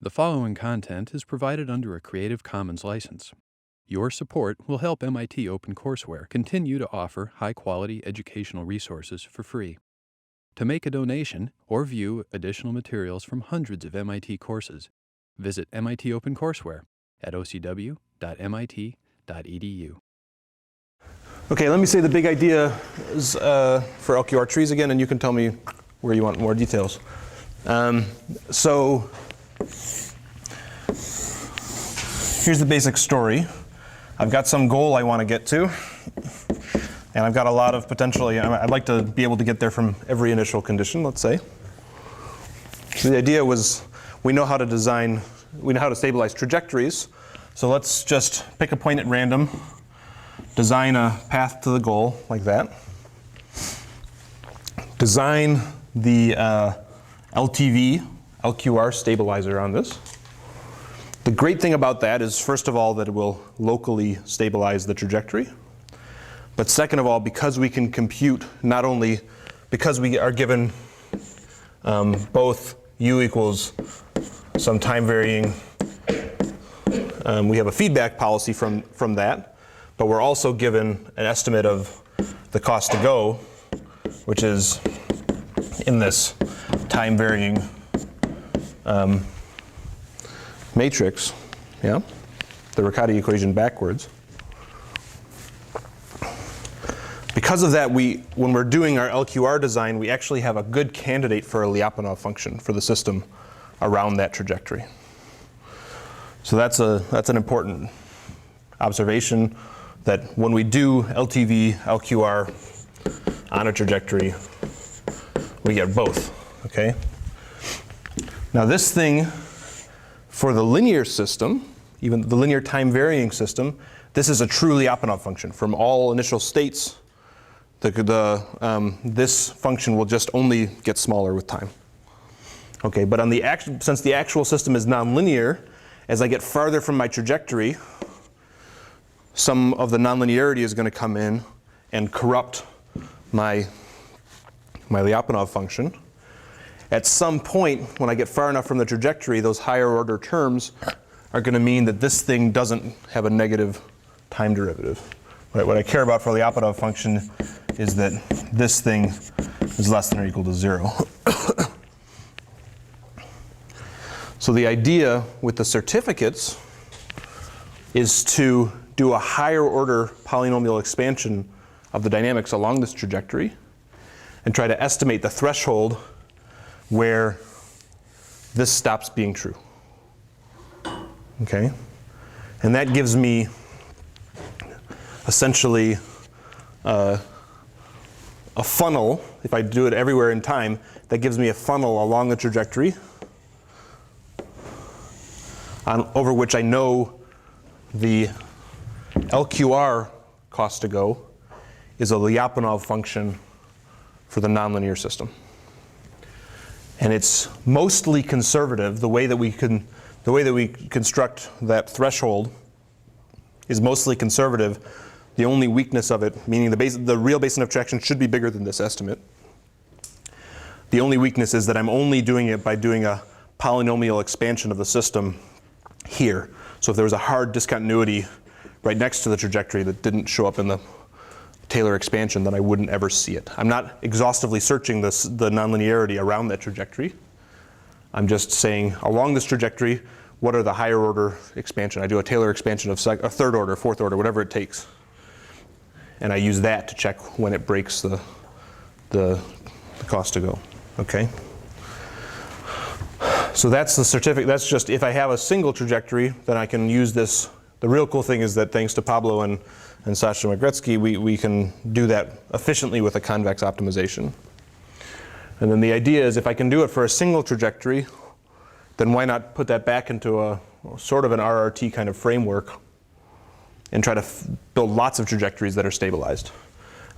The following content is provided under a Creative Commons license. Your support will help MIT OpenCourseware continue to offer high-quality educational resources for free. To make a donation or view additional materials from hundreds of MIT courses, visit MIT OpenCourseware at ocw.mit.edu. Okay, let me say the big idea is, for LQR trees again, and you can tell me where you want more details. So here's the basic story. I've got some goal I want to get to, and I've got a lot of potentially, I'd like to be able to get there from every initial condition, let's say. So the idea was, we know how to design, we know how to stabilize trajectories, so let's just pick a point at random, design a path to the goal like that, design the LTV, LQR stabilizer on this. The great thing about that is, first of all, that it will locally stabilize the trajectory. But second of all, because we can compute, not only because we are given both u equals some time varying, we have a feedback policy from that, but we're also given an estimate of the cost to go, which is in this time varying matrix, yeah, the Riccati equation backwards. Because of that, when we're doing our LQR design, we actually have a good candidate for a Lyapunov function for the system around that trajectory. So that's an important observation, that when we do LTV, LQR on a trajectory, we get both, okay? Now this thing, for the linear system, even the linear time varying system, this is a true Lyapunov function. From all initial states, this function will just only get smaller with time. Okay, but on since the actual system is nonlinear, as I get farther from my trajectory, some of the nonlinearity is going to come in and corrupt my Lyapunov function. At some point, when I get far enough from the trajectory, those higher order terms are going to mean that this thing doesn't have a negative time derivative. Right? What I care about for the Lyapunov function is that this thing is less than or equal to 0. So the idea with the certificates is to do a higher order polynomial expansion of the dynamics along this trajectory and try to estimate the threshold where this stops being true. Okay? And that gives me essentially a funnel. If I do it everywhere in time, that gives me a funnel along the trajectory over which I know the LQR cost to go is a Lyapunov function for the nonlinear system. And it's mostly conservative. The way that we construct that threshold is mostly conservative. The only weakness of it, meaning the real basin of traction should be bigger than this estimate. The only weakness is that I'm only doing it by doing a polynomial expansion of the system here. So if there was a hard discontinuity right next to the trajectory that didn't show up in the Taylor expansion, then I wouldn't ever see it. I'm not exhaustively searching the nonlinearity around that trajectory. I'm just saying, along this trajectory, what are the higher order expansion? I do a Taylor expansion of a third order, fourth order, whatever it takes. And I use that to check when it breaks the cost to go, okay? So that's the certificate. That's just if I have a single trajectory, then I can use this. The real cool thing is that thanks to Pablo and Sasha Magretsky, we can do that efficiently with a convex optimization. And then the idea is if I can do it for a single trajectory, then why not put that back into a sort of an RRT kind of framework and try to build lots of trajectories that are stabilized.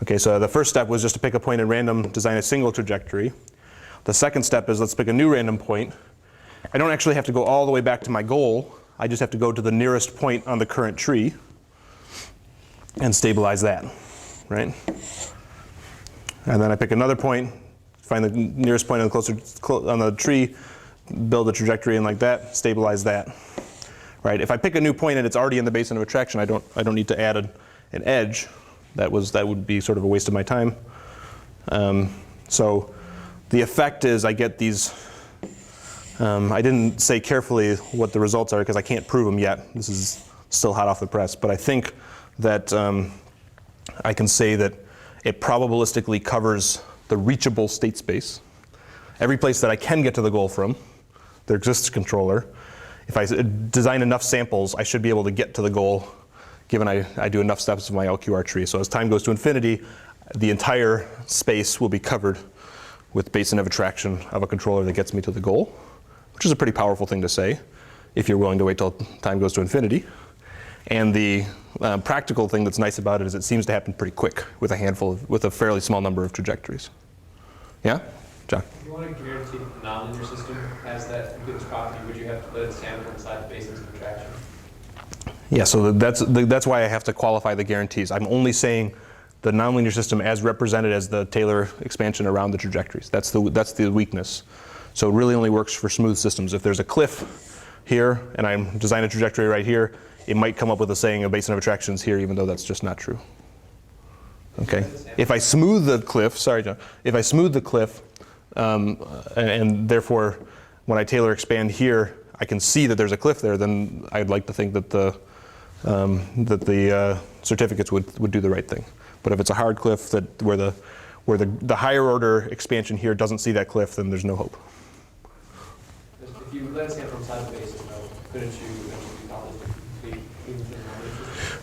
Okay, so the first step was just to pick a point at random, design a single trajectory. The second step is let's pick a new random point. I don't actually have to go all the way back to my goal. I just have to go to the nearest point on the current tree and stabilize that, right? And then I pick another point, find the nearest point on the tree, build a trajectory in like that, stabilize that. Right? If I pick a new point and it's already in the basin of attraction, I don't need to add an edge. That would be sort of a waste of my time. So the effect is I get these. I didn't say carefully what the results are because I can't prove them yet. This is still hot off the press. But I think that I can say that it probabilistically covers the reachable state space. Every place that I can get to the goal from, there exists a controller. If I design enough samples, I should be able to get to the goal, given I do enough steps of my LQR tree. So as time goes to infinity, the entire space will be covered with basin of attraction of a controller that gets me to the goal, which is a pretty powerful thing to say if you're willing to wait till time goes to infinity. And the practical thing that's nice about it is it seems to happen pretty quick with with a fairly small number of trajectories. Yeah? John? If you want to guarantee that the nonlinear system has that completeness property, would you have to let it sample inside the basins of attraction? Yeah, so that's why I have to qualify the guarantees. I'm only saying the nonlinear system as represented as the Taylor expansion around the trajectories. That's the weakness. So it really only works for smooth systems. If there's a cliff here and I'm designing a trajectory right here, it might come up with a saying a basin of attraction is here, even though that's just not true. Okay. If I smooth the cliff, sorry, John. If I smooth the cliff, and therefore when I Taylor expand here, I can see that there's a cliff there, then I'd like to think that the certificates would do the right thing. But if it's a hard cliff where the higher order expansion here doesn't see that cliff, then there's no hope. If you let it sample inside the basin, though, couldn't you eventually accomplish the complete system?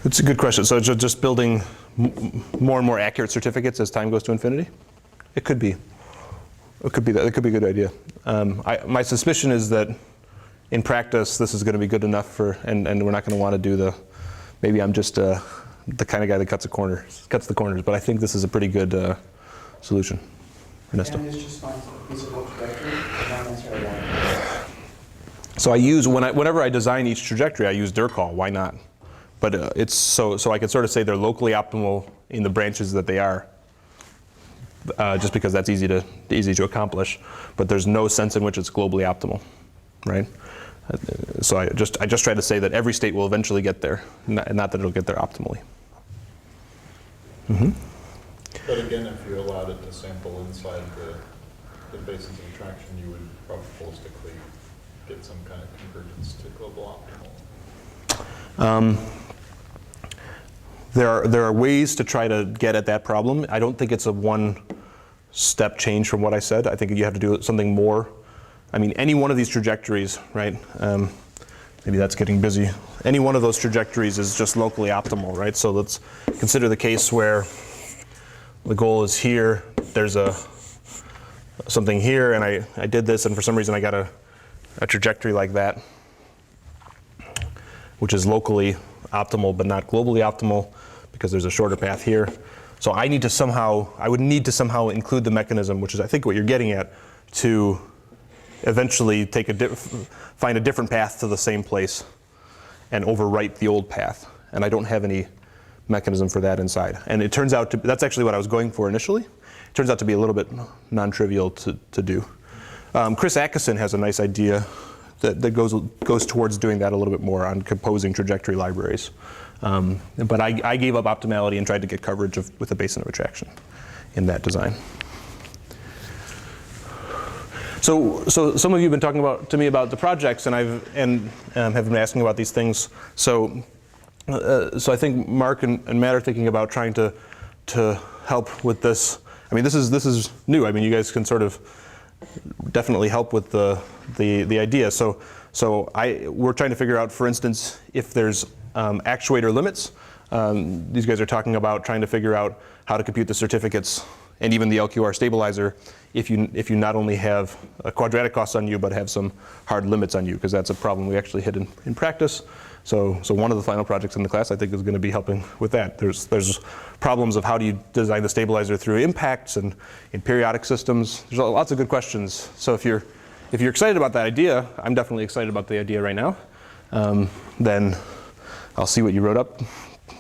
It's a good question. So just building more and more accurate certificates as time goes to infinity? It could be. It could be that. It could be a good idea. My suspicion is that in practice, this is going to be good enough and we're not going to want to do maybe I'm just the kind of guy that cuts the corners, but I think this is a pretty good solution. Ernesto? And it's just finds a feasible trajectory, not necessarily one. So I use, whenever I design each trajectory, I use Dircall. Why not? But it's so I can sort of say they're locally optimal in the branches that they are, just because that's easy to accomplish. But there's no sense in which it's globally optimal, right? So I just try to say that every state will eventually get there, not that it'll get there optimally. Mm-hmm. But again, if you allowed it to sample inside the basins of attraction, you would probabilistically get some kind of convergence to global optimal. There are ways to try to get at that problem. I don't think it's a one-step change from what I said. I think you have to do something more. I mean, any one of these trajectories, right? Maybe that's getting busy. Any one of those trajectories is just locally optimal, right? So let's consider the case where the goal is here. There's something here, and I did this, and for some reason I got a trajectory like that, which is locally optimal but not globally optimal because there's a shorter path here. So I would need to somehow include the mechanism, which is I think what you're getting at, to eventually find a different path to the same place and overwrite the old path. And I don't have any mechanism for that inside. And it turns out that's actually what I was going for initially. It turns out to be a little bit non-trivial to do. Chris Atkinson has a nice idea that goes towards doing that a little bit more on composing trajectory libraries. But I gave up optimality and tried to get coverage with a basin of attraction in that design. So some of you have been talking to me about the projects, and have been asking about these things. So I think Mark and Matt are thinking about trying to help with this. I mean, this is new. I mean, you guys can sort of definitely help with the idea. So we're trying to figure out, for instance, if there's actuator limits. These guys are talking about trying to figure out how to compute the certificates and even the LQR stabilizer if you not only have a quadratic cost on you but have some hard limits on you, because that's a problem we actually hit in practice. So one of the final projects in the class I think is going to be helping with that. There's problems of how do you design the stabilizer through impacts and in periodic systems. There's lots of good questions. So if you're excited about that idea, I'm definitely excited about the idea right now. Then I'll see what you wrote up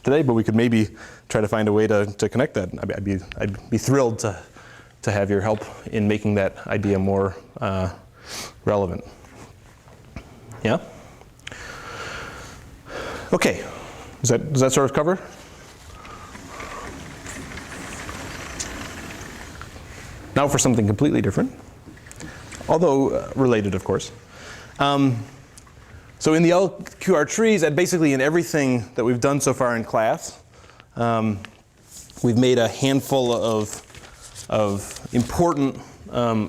today, but we could maybe try to find a way to connect that. I'd be thrilled to have your help in making that idea more relevant. Yeah? Okay, does that sort of cover? Now for something completely different, although related, of course. So in the LQR trees, and basically in everything that we've done so far in class, we've made a handful of important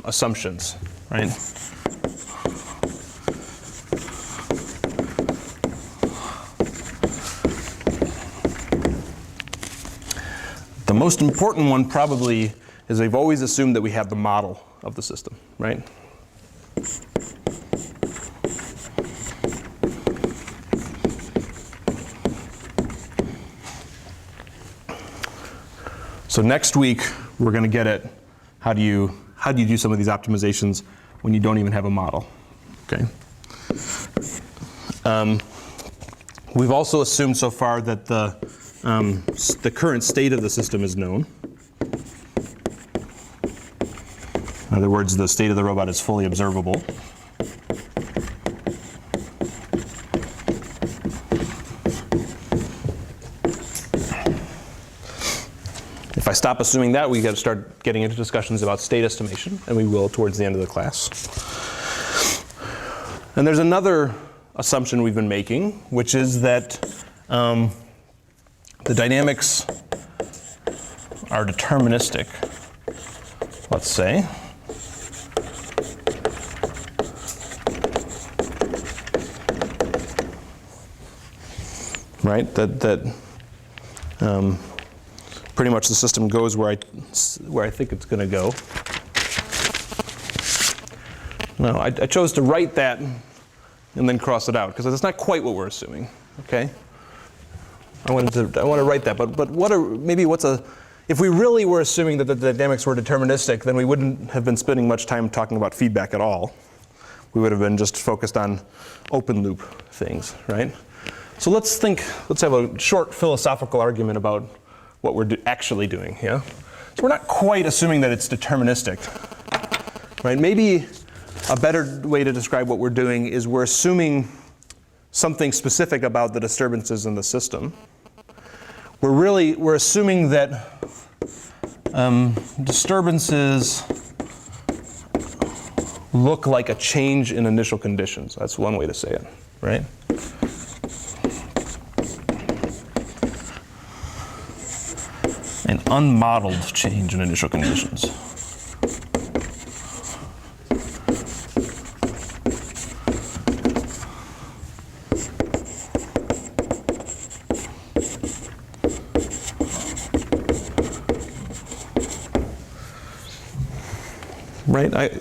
assumptions, right? The most important one probably is we've always assumed that we have the model of the system, right? So next week we're going to get at how do you do some of these optimizations when you don't even have a model, okay? We've also assumed so far that the current state of the system is known. In other words, the state of the robot is fully observable. If I stop assuming that, we got to start getting into discussions about state estimation, and we will towards the end of the class. And there's another assumption we've been making, which is that the dynamics are deterministic, let's say. Right? That pretty much the system goes where I think it's going to go. Now, I chose to write that and then cross it out because that's not quite what we're assuming. Okay. I want to write that, but if we really were assuming that the dynamics were deterministic, then we wouldn't have been spending much time talking about feedback at all. We would have been just focused on open loop things, right? So let's have a short philosophical argument about what we're actually doing, yeah? So we're not quite assuming that it's deterministic, right? Maybe a better way to describe what we're doing is we're assuming something specific about the disturbances in the system. We're assuming that disturbances look like a change in initial conditions. That's one way to say it, right? An unmodeled change in initial conditions. Right?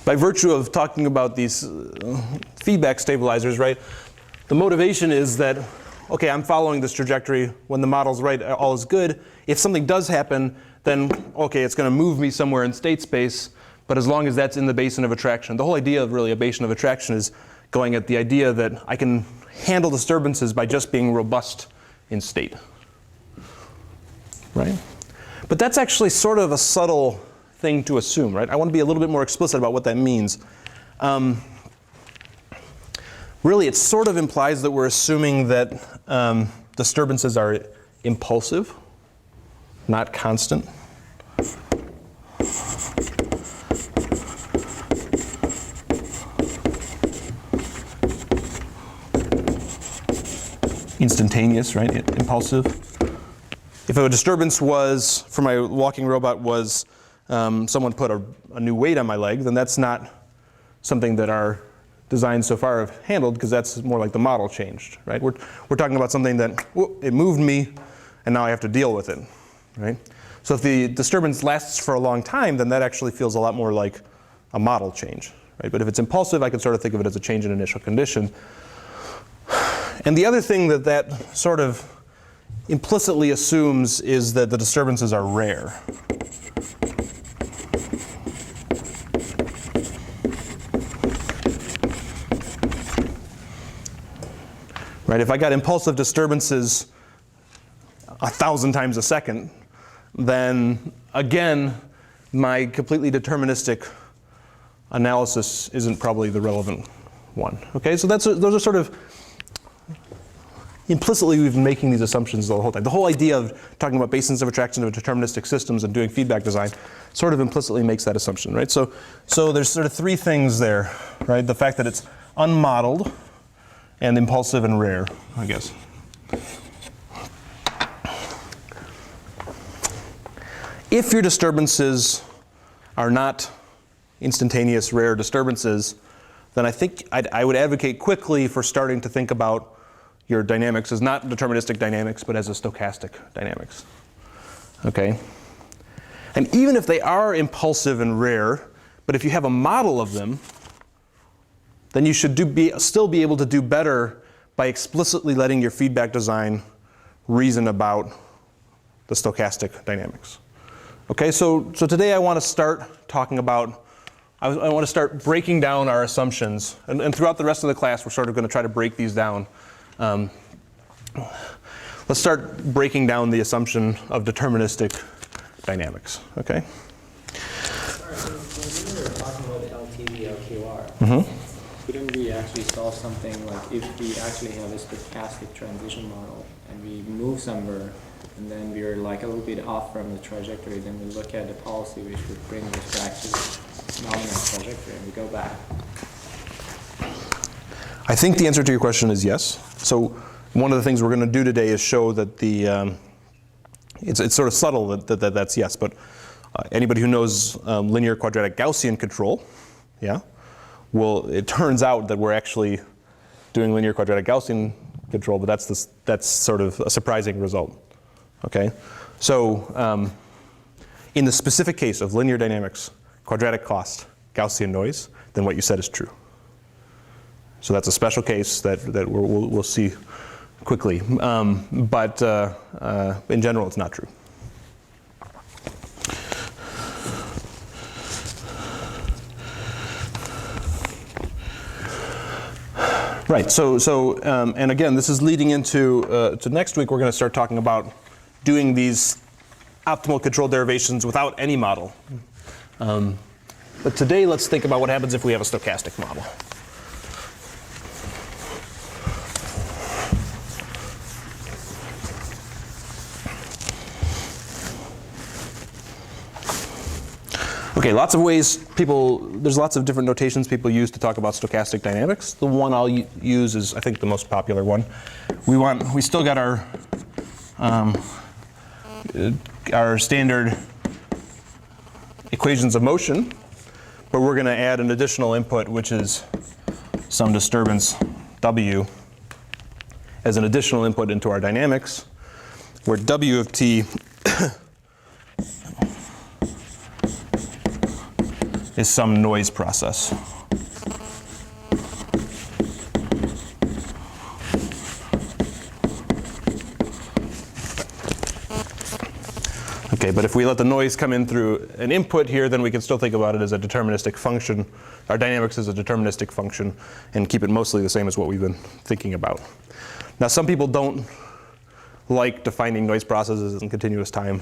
By virtue of talking about these feedback stabilizers, right, the motivation is that, okay, I'm following this trajectory. When the model's right, all is good. If something does happen, then, okay, it's going to move me somewhere in state space, but as long as that's in the basin of attraction. The whole idea of really a basin of attraction is going at the idea that I can handle disturbances by just being robust in state. Right? But that's actually sort of a subtle thing to assume, right? I want to be a little bit more explicit about what that means. Really, it sort of implies that we're assuming that disturbances are impulsive, not constant. Instantaneous, right? Impulsive. If a disturbance was, for my walking robot, was someone put a new weight on my leg, then that's not something that our designs so far have handled, because that's more like the model changed, right? We're talking about something that, it moved me, and now I have to deal with it, right? So if the disturbance lasts for a long time, then that actually feels a lot more like a model change, right? But if it's impulsive, I can sort of think of it as a change in initial condition. And the other thing that sort of implicitly assumes is that the disturbances are rare. Right? If I got impulsive disturbances 1,000 times a second, then again, my completely deterministic analysis isn't probably the relevant 1. Okay, so those are sort of, implicitly we've been making these assumptions the whole time. The whole idea of talking about basins of attraction of deterministic systems and doing feedback design sort of implicitly makes that assumption, right? So there's sort of three things there, right? The fact that it's unmodeled and impulsive and rare, I guess. If your disturbances are not instantaneous rare disturbances, then I think I would advocate quickly for starting to think about your dynamics as not deterministic dynamics, but as a stochastic dynamics. Okay? And even if they are impulsive and rare, but if you have a model of them, then you should still be able to do better by explicitly letting your feedback design reason about the stochastic dynamics. Okay, so today I want to start talking about, I want to start breaking down our assumptions. And throughout the rest of the class, we're sort of going to try to break these down. Let's start breaking down the assumption of deterministic dynamics, okay? All right, so when we were talking about LTV, LQR, couldn't we actually solve something like if we actually have a stochastic transition model and we move somewhere and then we're like a little bit off from the trajectory, then we look at the policy which would bring us back to the nominal trajectory and we go back? I think the answer to your question is yes. So one of the things we're going to do today is show that it's sort of subtle that's yes, but anybody who knows linear quadratic Gaussian control, yeah, well, it turns out that we're actually doing linear quadratic Gaussian control, but that's sort of a surprising result. Okay, so in the specific case of linear dynamics, quadratic cost, Gaussian noise, then what you said is true. So that's a special case that we'll see quickly, but in general, it's not true. Right. So and again, this is leading into to next week. We're going to start talking about doing these optimal control derivations without any model. But today, let's think about what happens if we have a stochastic model. Okay, lots of ways there's lots of different notations people use to talk about stochastic dynamics. The one I'll use is, I think, the most popular one. We still got our standard equations of motion, but we're going to add an additional input, which is some disturbance W as an additional input into our dynamics, where W of t is some noise process. Okay, but if we let the noise come in through an input here, then we can still think about it as a deterministic function. Our dynamics is a deterministic function and keep it mostly the same as what we've been thinking about. Now, some people don't like defining noise processes in continuous time.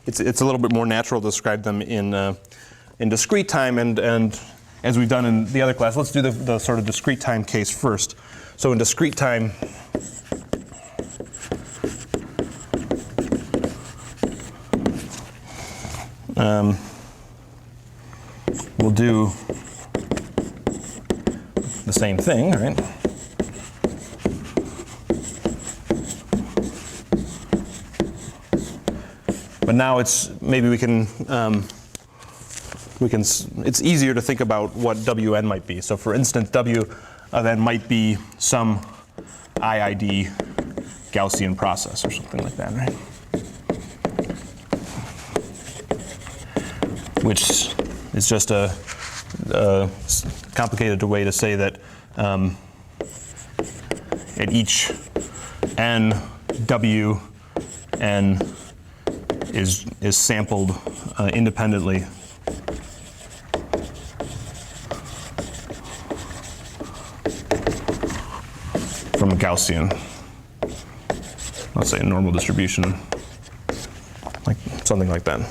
It's a little bit more natural to describe them in discrete time, and as we've done in the other class, let's do the sort of discrete time case first. So in discrete time, we'll do the same thing, right? But now maybe we can it's easier to think about what Wn might be. So for instance, W of n might be some IID Gaussian process or something like that, right? Which is just a complicated way to say that at each n, W n is sampled independently from a Gaussian, let's say a normal distribution, like something like that.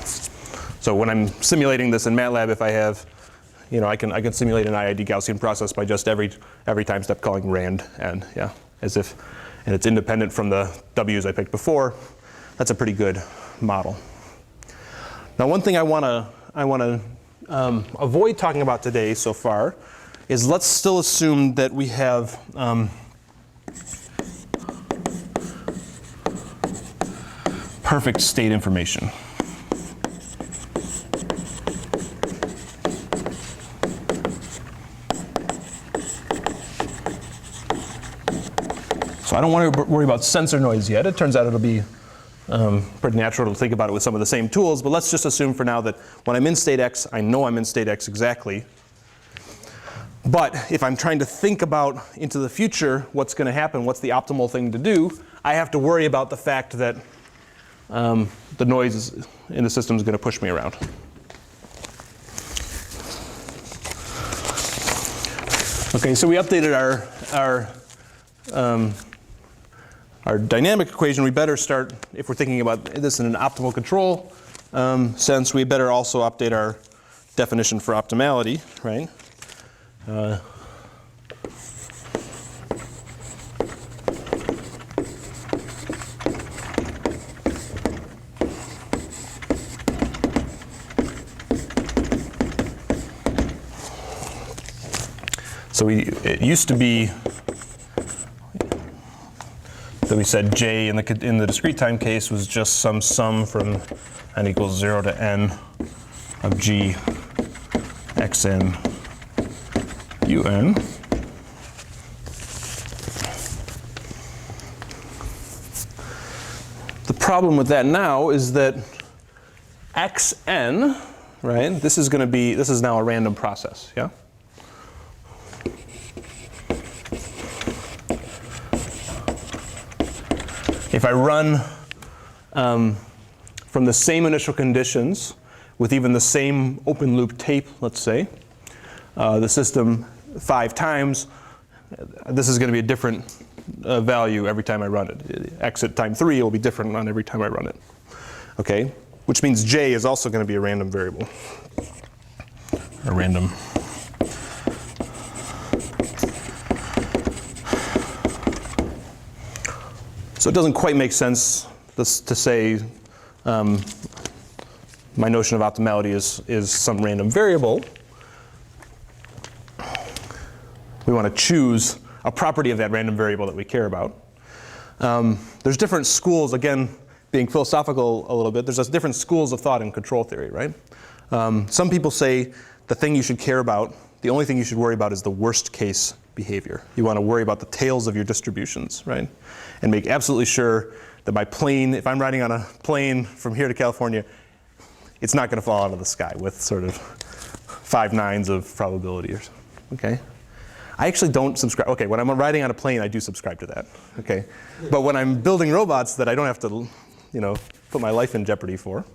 So when I'm simulating this in MATLAB, if I have I can simulate an IID Gaussian process by just every time step calling rand and and it's independent from the W's I picked before. That's a pretty good model. Now, one thing I want to avoid talking about today so far is let's still assume that we have perfect state information. So I don't want to worry about sensor noise yet. It turns out it'll be pretty natural to think about it with some of the same tools, but let's just assume for now that when I'm in state X, I know I'm in state X exactly. But if I'm trying to think about into the future what's going to happen, what's the optimal thing to do, I have to worry about the fact that the noise in the system is going to push me around. Okay, so we updated our dynamic equation. We better start, if we're thinking about this in an optimal control sense, we better also update our definition for optimality, right? So it used to be that we said J in the discrete time case was just some sum from n equals 0 to n of G xn un. The problem with that now is that xn, right? This is now a random process, yeah? If I run from the same initial conditions with even the same open loop tape, let's say, the system 5 times, this is going to be a different value every time I run it. X at time 3 will be different on every time I run it. Okay? Which means J is also going to be a random variable. A random. So it doesn't quite make sense to say my notion of optimality is some random variable. We want to choose a property of that random variable that we care about. There's different schools, again, being philosophical a little bit, there's different schools of thought in control theory, right? Some people say the thing you should care about, the only thing you should worry about is the worst case behavior. You want to worry about the tails of your distributions, right? And make absolutely sure that my plane, if I'm riding on a plane from here to California, it's not going to fall out of the sky with sort of 5 nines of probability or something, okay? I actually don't subscribe. Okay, when I'm riding on a plane, I do subscribe to that, okay? But when I'm building robots that I don't have to, put my life in jeopardy for,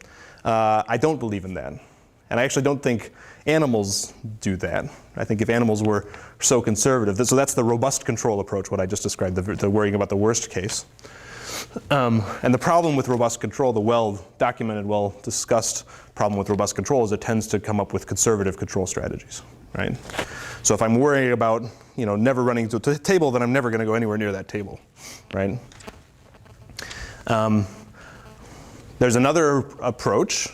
I don't believe in that. And I actually don't think animals do that. I think if animals were so conservative, so that's the robust control approach, what I just described, the worrying about the worst case. And the problem with robust control, the well-documented, well-discussed problem with robust control is it tends to come up with conservative control strategies, right? So if I'm worrying about, never running to a table, then I'm never going to go anywhere near that table, right? There's another approach,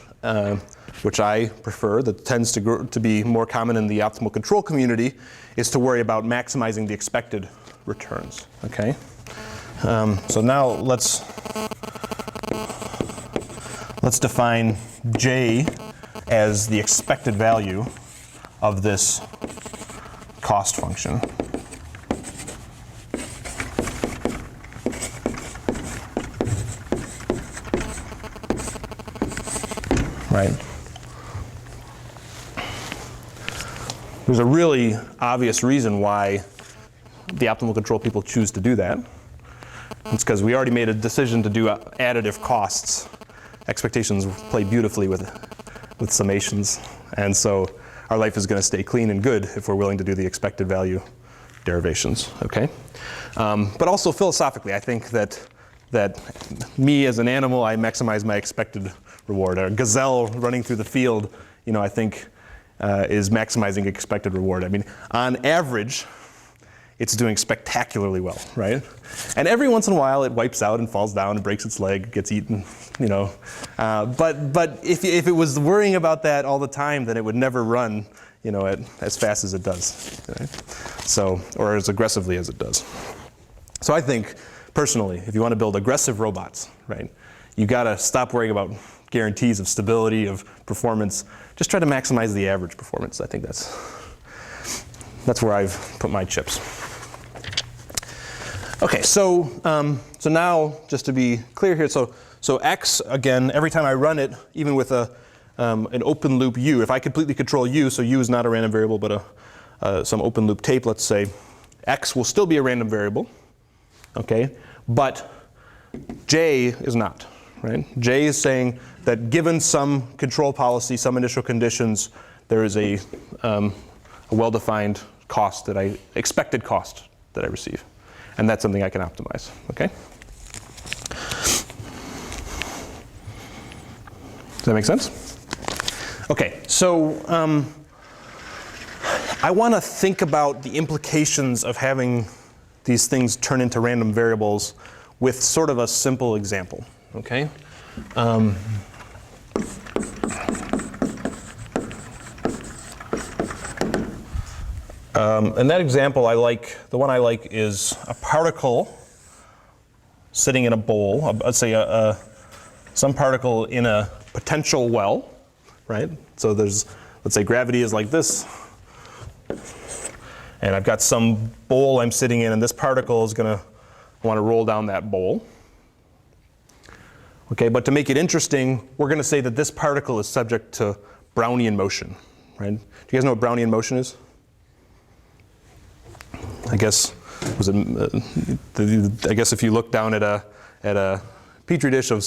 which I prefer, that tends to be more common in the optimal control community, is to worry about maximizing the expected returns, okay? So now let's define J as the expected value of this cost function. Right? There's a really obvious reason why the optimal control people choose to do that. It's because we already made a decision to do additive costs. Expectations play beautifully with summations, and so our life is going to stay clean and good if we're willing to do the expected value derivations, okay? But also philosophically, I think that me as an animal, I maximize my expected reward. A gazelle running through the field, I think is maximizing expected reward. I mean, on average, it's doing spectacularly well, right? And every once in a while, it wipes out and falls down and breaks its leg, gets eaten, you know. But if it was worrying about that all the time, then it would never run, you know, as fast as it does, right? So, or as aggressively as it does. So I think, personally, if you want to build aggressive robots, right, you got to stop worrying about guarantees of stability, of performance. Just try to maximize the average performance. I think that's where I've put my chips. Okay, so now, just to be clear here, so X, again, every time I run it, even with an open loop U, if I completely control U, so U is not a random variable, but some open loop tape, let's say, X will still be a random variable, okay, but J is not, right? J is saying that given some control policy, some initial conditions, there is a well-defined cost expected cost that I receive. And that's something I can optimize, okay? Does that make sense? Okay, so I want to think about the implications of having these things turn into random variables with sort of a simple example, okay? And that example the one I like is a particle sitting in a bowl, let's say some particle in a potential well, right? So let's say gravity is like this, and I've got some bowl I'm sitting in, and this particle is going to want to roll down that bowl. Okay, but to make it interesting, we're going to say that this particle is subject to Brownian motion, right? Do you guys know what Brownian motion is? I guess I guess if you look down at a petri dish of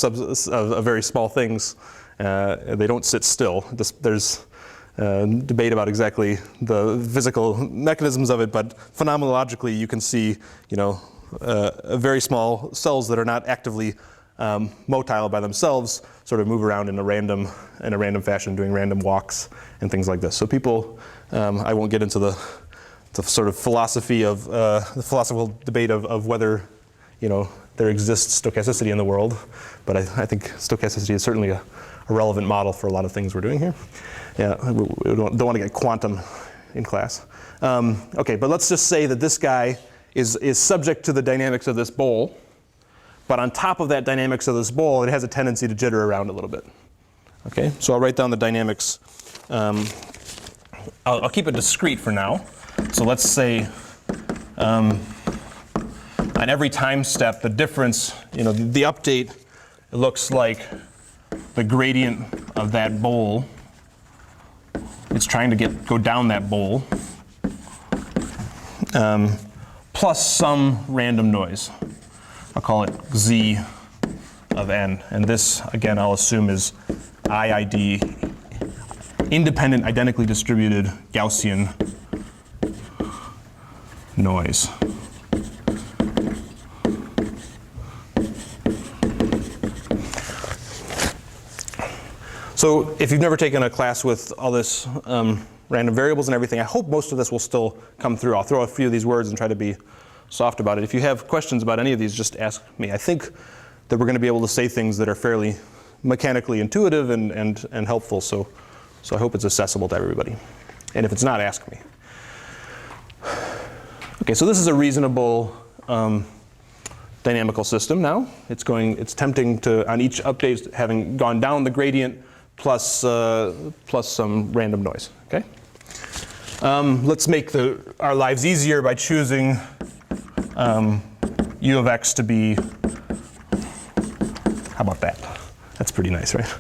very small things, they don't sit still. There's debate about exactly the physical mechanisms of it, but phenomenologically, you can see, you know, very small cells that are not actively motile by themselves sort of move around in a random fashion, doing random walks and things like this. So people, I won't get into the sort of philosophy of the philosophical debate of whether, you know, there exists stochasticity in the world, but I think stochasticity is certainly a relevant model for a lot of things we're doing here. Yeah, we don't want to get quantum in class. Okay, but let's just say that this guy is subject to the dynamics of this bowl, but on top of that dynamics of this bowl, it has a tendency to jitter around a little bit. Okay, so I'll write down the dynamics. I'll keep it discrete for now. So let's say on every time step, the difference, you know, the update, it looks like the gradient of that bowl. It's trying to go down that bowl, plus some random noise. I'll call it Z of n. And this, again, I'll assume is IID, independent, identically distributed Gaussian noise. So if you've never taken a class with all this random variables and everything, I hope most of this will still come through. I'll throw a few of these words and try to be soft about it. If you have questions about any of these, just ask me. I think that we're going to be able to say things that are fairly mechanically intuitive and helpful, so I hope it's accessible to everybody. And if it's not, ask me. Okay, so this is a reasonable dynamical system now. It's tempting to, on each update, having gone down the gradient plus some random noise, okay? Let's make our lives easier by choosing u of x to be, how about that? That's pretty nice, right?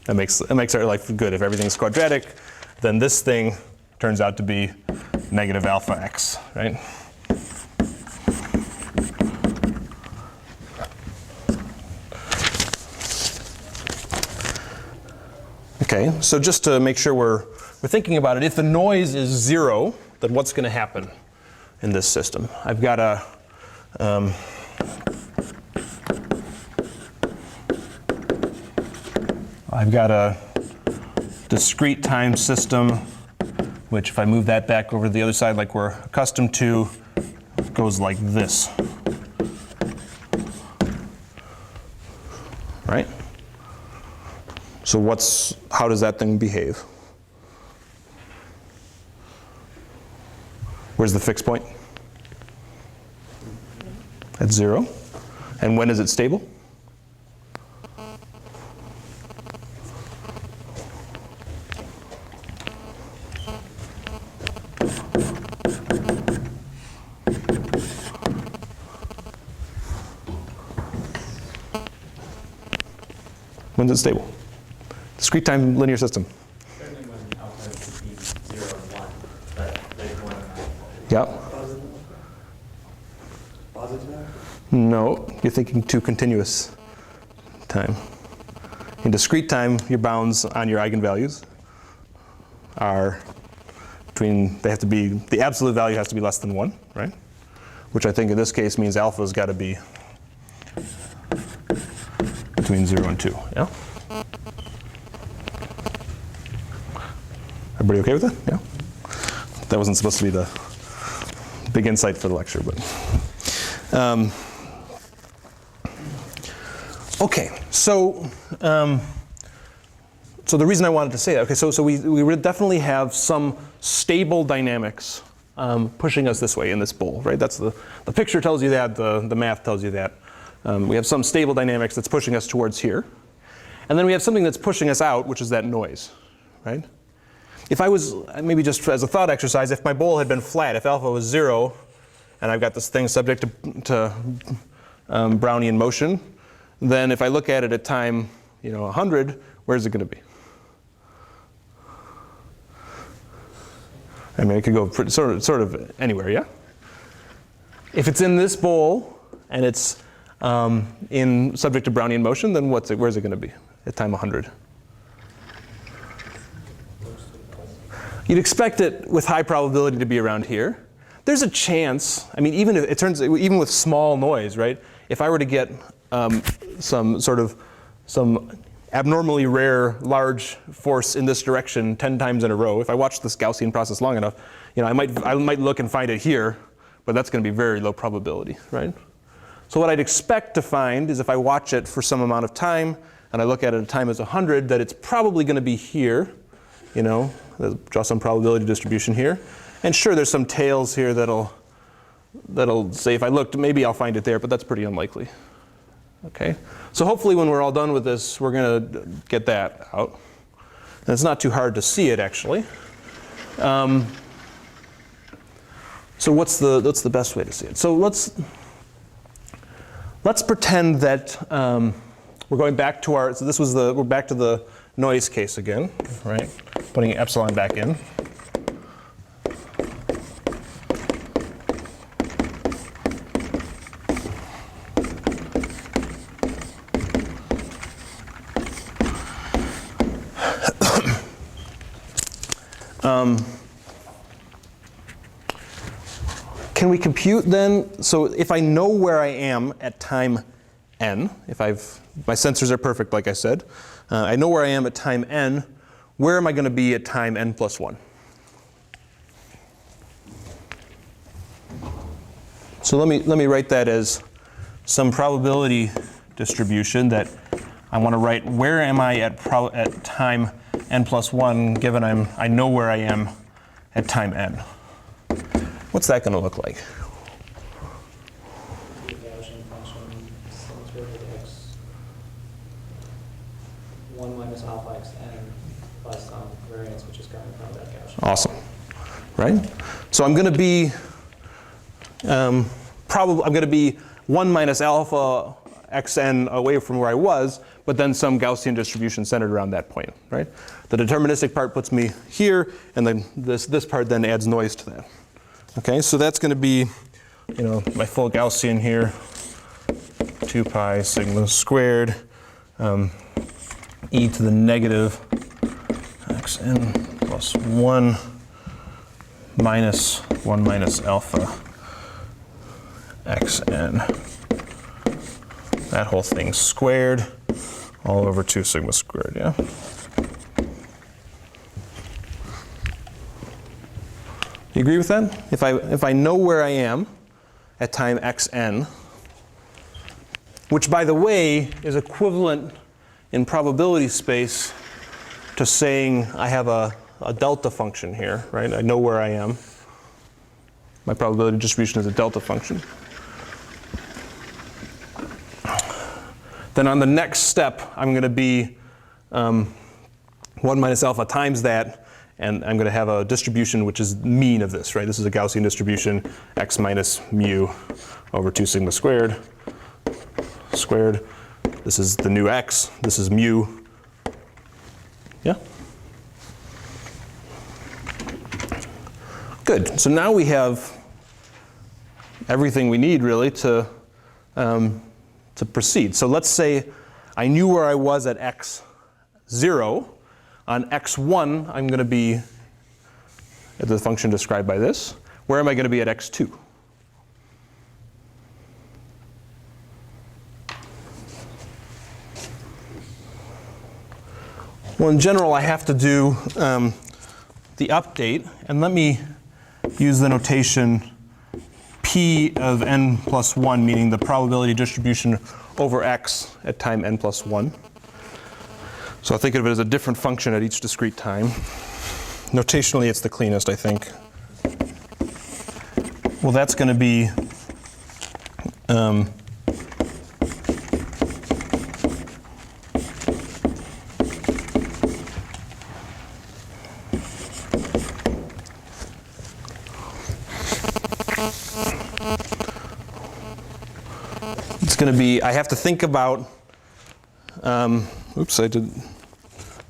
That makes our life good. If everything's quadratic, then this thing turns out to be negative alpha x, right? Okay, so just to make sure we're thinking about it, if the noise is 0, then what's going to happen in this system? I've got a discrete time system, which if I move that back over to the other side like we're accustomed to, goes like this. Right? So how does that thing behave? Where's the fixed point? At 0. And when is it stable? When's it stable? Discrete time linear system. Certainly when alpha is between 0 and 1, but there's more than that. Yeah. Positive? No, you're thinking too continuous time. In discrete time, your bounds on your eigenvalues are the absolute value has to be less than 1, right? Which I think in this case means alpha's got to be between 0 and 2, yeah? Everybody okay with that? Yeah? That wasn't supposed to be the big insight for the lecture, but. Okay, so the reason I wanted to say that, okay, so we would definitely have some stable dynamics pushing us this way in this bowl, right? That's the picture tells you that, the math tells you that. We have some stable dynamics that's pushing us towards here. And then we have something that's pushing us out, which is that noise, right? If I was, maybe just as a thought exercise, if my bowl had been flat, if alpha was 0, and I've got this thing subject to Brownian motion, then if I look at it at time 100, where's it going to be? I mean, it could go sort of anywhere, yeah? If it's in this bowl, and it's in subject to Brownian motion, then where's it going to be at time 100? You'd expect it with high probability to be around here. There's a chance, I mean, even with small noise, right? If I were to get some abnormally rare large force in this direction 10 times in a row, if I watch this Gaussian process long enough, I might look and find it here, but that's going to be very low probability, right? So what I'd expect to find is if I watch it for some amount of time and I look at it at a time as 100, that it's probably going to be here, draw some probability distribution here. And sure, there's some tails here that'll say if I looked, maybe I'll find it there, but that's pretty unlikely. Okay, so hopefully when we're all done with this, we're going to get that out. And it's not too hard to see it, actually. So what's the best way to see it? So let's pretend that we're going back to we're back to the noise case again, right? Putting epsilon back in. Can we compute then? So if I know where I am at time n, my sensors are perfect, like I said, I know where I am at time n. Where am I going to be at time n plus 1? So let me write that as some probability distribution that I want to write where am I at time n plus 1 given I know where I am at time n. What's that going to look like? The Gaussian function sums with x 1 minus alpha x n plus some variance which is coming from that Gaussian. Awesome, right? So I'm going to be I'm going to be 1 minus alpha xn away from where I was, but then some Gaussian distribution centered around that point, right? The deterministic part puts me here, and then this part then adds noise to that. Okay, so that's going to be, my full Gaussian here, 2 pi sigma squared, e to the negative xn plus 1 minus 1 minus alpha xn. That whole thing squared all over 2 sigma squared, yeah? You agree with that? If I know where I am at time xn, which by the way is equivalent in probability space to saying I have a delta function here, right? I know where I am. My probability distribution is a delta function. Then on the next step, I'm going to be 1 minus alpha times that, and I'm going to have a distribution which is mean of this, right? This is a Gaussian distribution, x minus mu over 2 sigma squared. This is the new x. This is mu. Yeah? Good. So now we have everything we need really to proceed. So let's say I knew where I was at x0. On x1, I'm going to be at the function described by this. Where am I going to be at x2? Well, in general, I have to do the update. And let me use the notation P of n plus 1, meaning the probability distribution over x at time n plus 1. So I'll think of it as a different function at each discrete time. Notationally, it's the cleanest, I think. Well, that's going to be I have to think about, oops,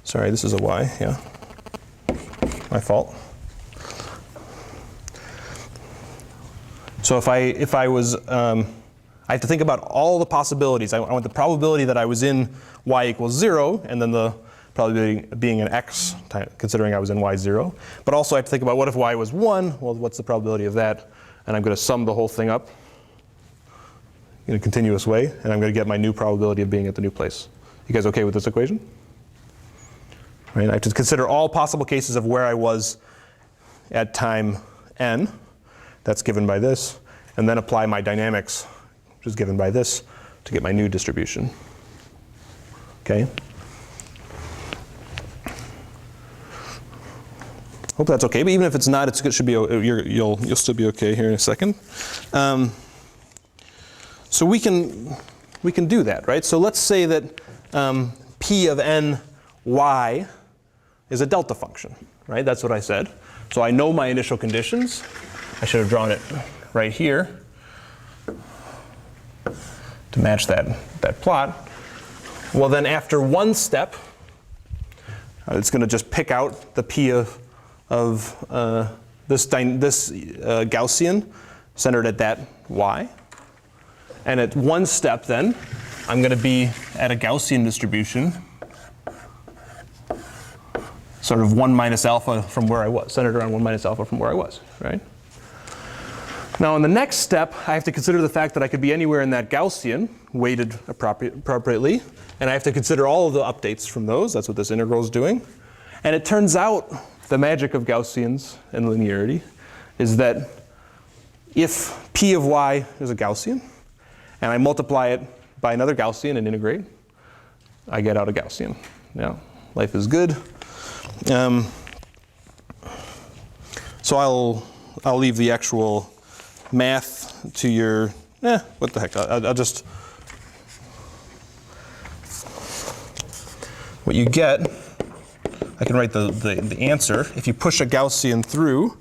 sorry, this is a y, yeah. My fault. So if I was, I have to think about all the possibilities. I want the probability that I was in y equals 0, and then the probability being an x, considering I was in y0. But also I have to think about what if y was 1? Well, what's the probability of that? And I'm going to sum the whole thing up in a continuous way, and I'm going to get my new probability of being at the new place. You guys okay with this equation? Right, I have to consider all possible cases of where I was at time n, that's given by this, and then apply my dynamics, which is given by this, to get my new distribution. Okay? Hope that's okay, but even if it's not, it should be, you'll still be okay here in a second. So we can do that, right? So let's say that P of n y is a delta function, right? That's what I said. So I know my initial conditions. I should have drawn it right here to match that plot. Well, then after one step, it's going to just pick out the P of this Gaussian centered at that y. And at one step then, I'm going to be at a Gaussian distribution, sort of 1 minus alpha from where I was, centered around 1 minus alpha from where I was, right? Now in the next step, I have to consider the fact that I could be anywhere in that Gaussian, weighted appropriately, and I have to consider all of the updates from those. That's what this integral is doing. And it turns out the magic of Gaussians and linearity is that if P of y is a Gaussian, and I multiply it by another Gaussian and integrate, I get out a Gaussian. Now, life is good. So I'll leave the actual math to your, what the heck, I'll just, what you get, I can write the answer. If you push a Gaussian through,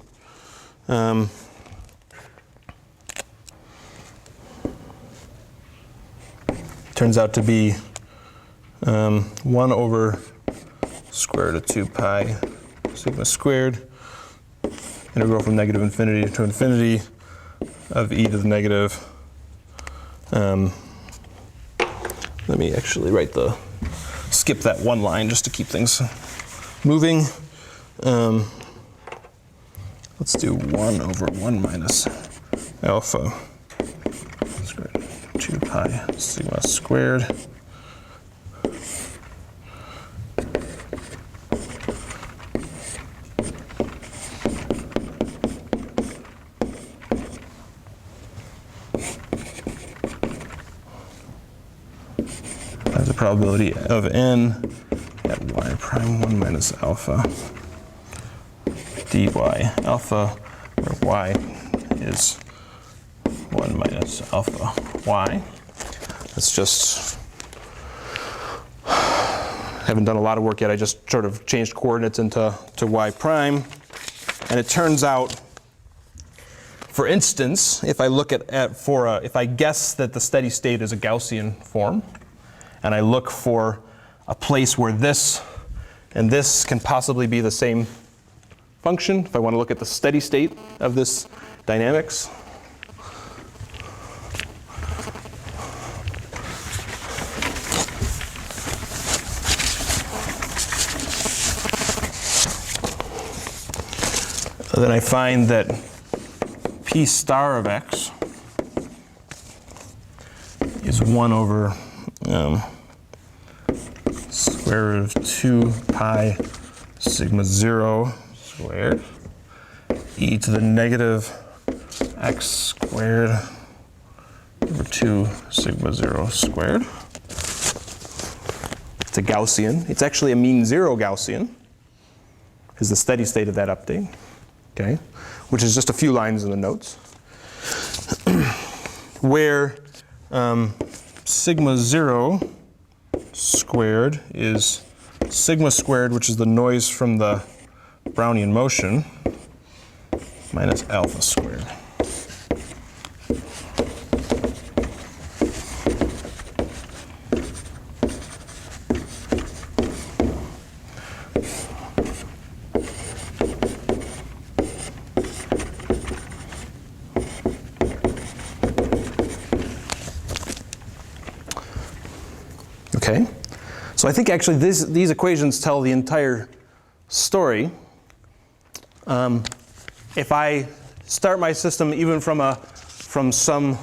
turns out to be 1 over square root of 2 pi sigma squared, integral from negative infinity to infinity of e to the negative. Let me actually skip that one line just to keep things moving. Let's do 1 over 1 minus alpha squared 2 pi sigma squared. probability of n at y prime 1 minus alpha dy alpha, where y is 1 minus alpha y. That's just, haven't done a lot of work yet. I just sort of changed coordinates into y prime. And it turns out, for instance, if I look if I guess that the steady state is a Gaussian form, and I look for a place where this and this can possibly be the same function, if I want to look at the steady state of this dynamics, then I find that P star of x is 1 over square root of 2 pi sigma 0 squared e to the negative x squared over 2 sigma 0 squared. It's a Gaussian. It's actually a mean zero Gaussian, is the steady state of that update. Okay, which is just a few lines in the notes, where sigma 0 squared is sigma squared, which is the noise from the Brownian motion, minus alpha squared. Okay, so I think actually these equations tell the entire story. If I start my system even from some,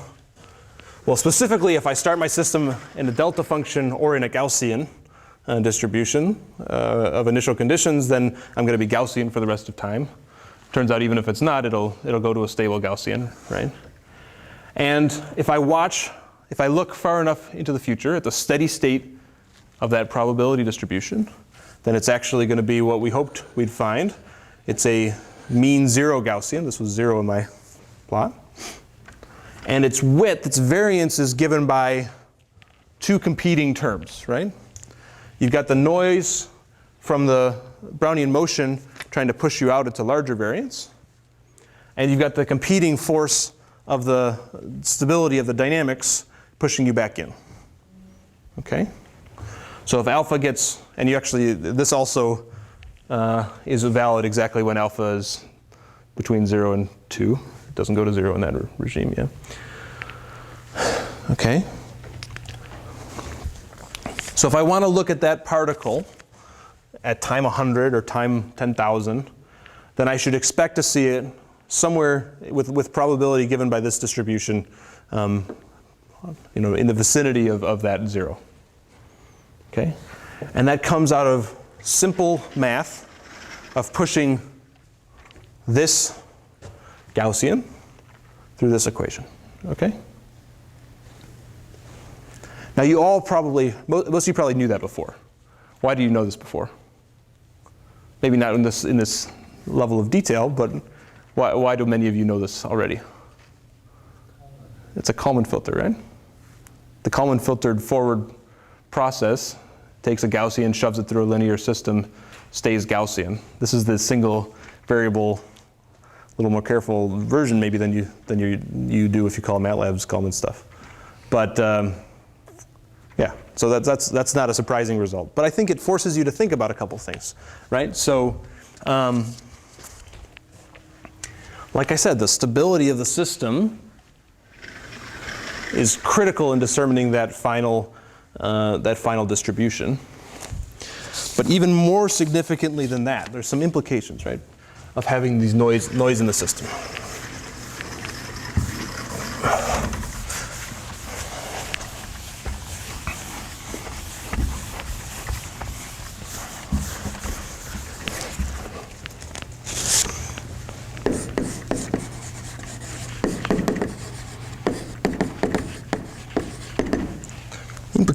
well, specifically if I start my system in a delta function or in a Gaussian distribution of initial conditions, then I'm going to be Gaussian for the rest of time. Turns out even if it's not, it'll go to a stable Gaussian, right? And if I look far enough into the future at the steady state of that probability distribution, then it's actually going to be what we hoped we'd find. It's a mean zero Gaussian. This was 0 in my plot. And its width, its variance, is given by two competing terms, right? You've got the noise from the Brownian motion trying to push you out into larger variance. And you've got the competing force of the stability of the dynamics pushing you back in. Okay? So if alpha gets, and you actually, this also is valid exactly when alpha is between 0 and 2. It doesn't go to 0 in that regime yet. Okay? So if I want to look at that particle at time 100 or time 10,000, then I should expect to see it somewhere with probability given by this distribution, in the vicinity of that 0. Okay? And that comes out of simple math of pushing this Gaussian through this equation. Okay? Now you all probably, most of you probably knew that before. Why do you know this before? Maybe not in this level of detail, but why do many of you know this already? It's a Kalman filter, right? The Kalman filtered forward process takes a Gaussian, shoves it through a linear system, stays Gaussian. This is the single variable, a little more careful version maybe than you do if you call MATLAB's Kalman stuff. But yeah, so that's not a surprising result. But I think it forces you to think about a couple things, right? So like I said, the stability of the system is critical in determining that final distribution. But even more significantly than that, there's some implications, right, of having these noise in the system.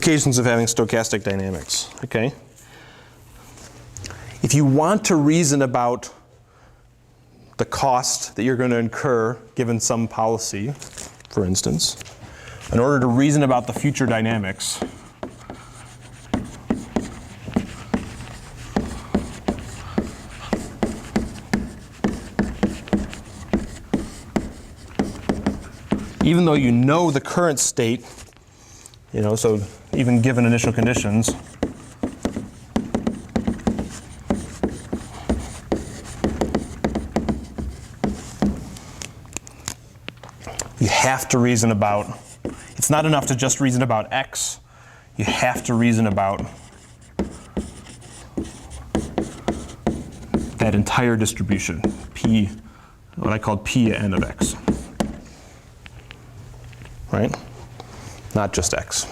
implications of having stochastic dynamics, okay? If you want to reason about the cost that you're going to incur given some policy, for instance, in order to reason about the future dynamics, even though you know the current state, so even given initial conditions, you have to reason about, it's not enough to just reason about x, you have to reason about that entire distribution, p, what I called p n of x. Right? Not just x.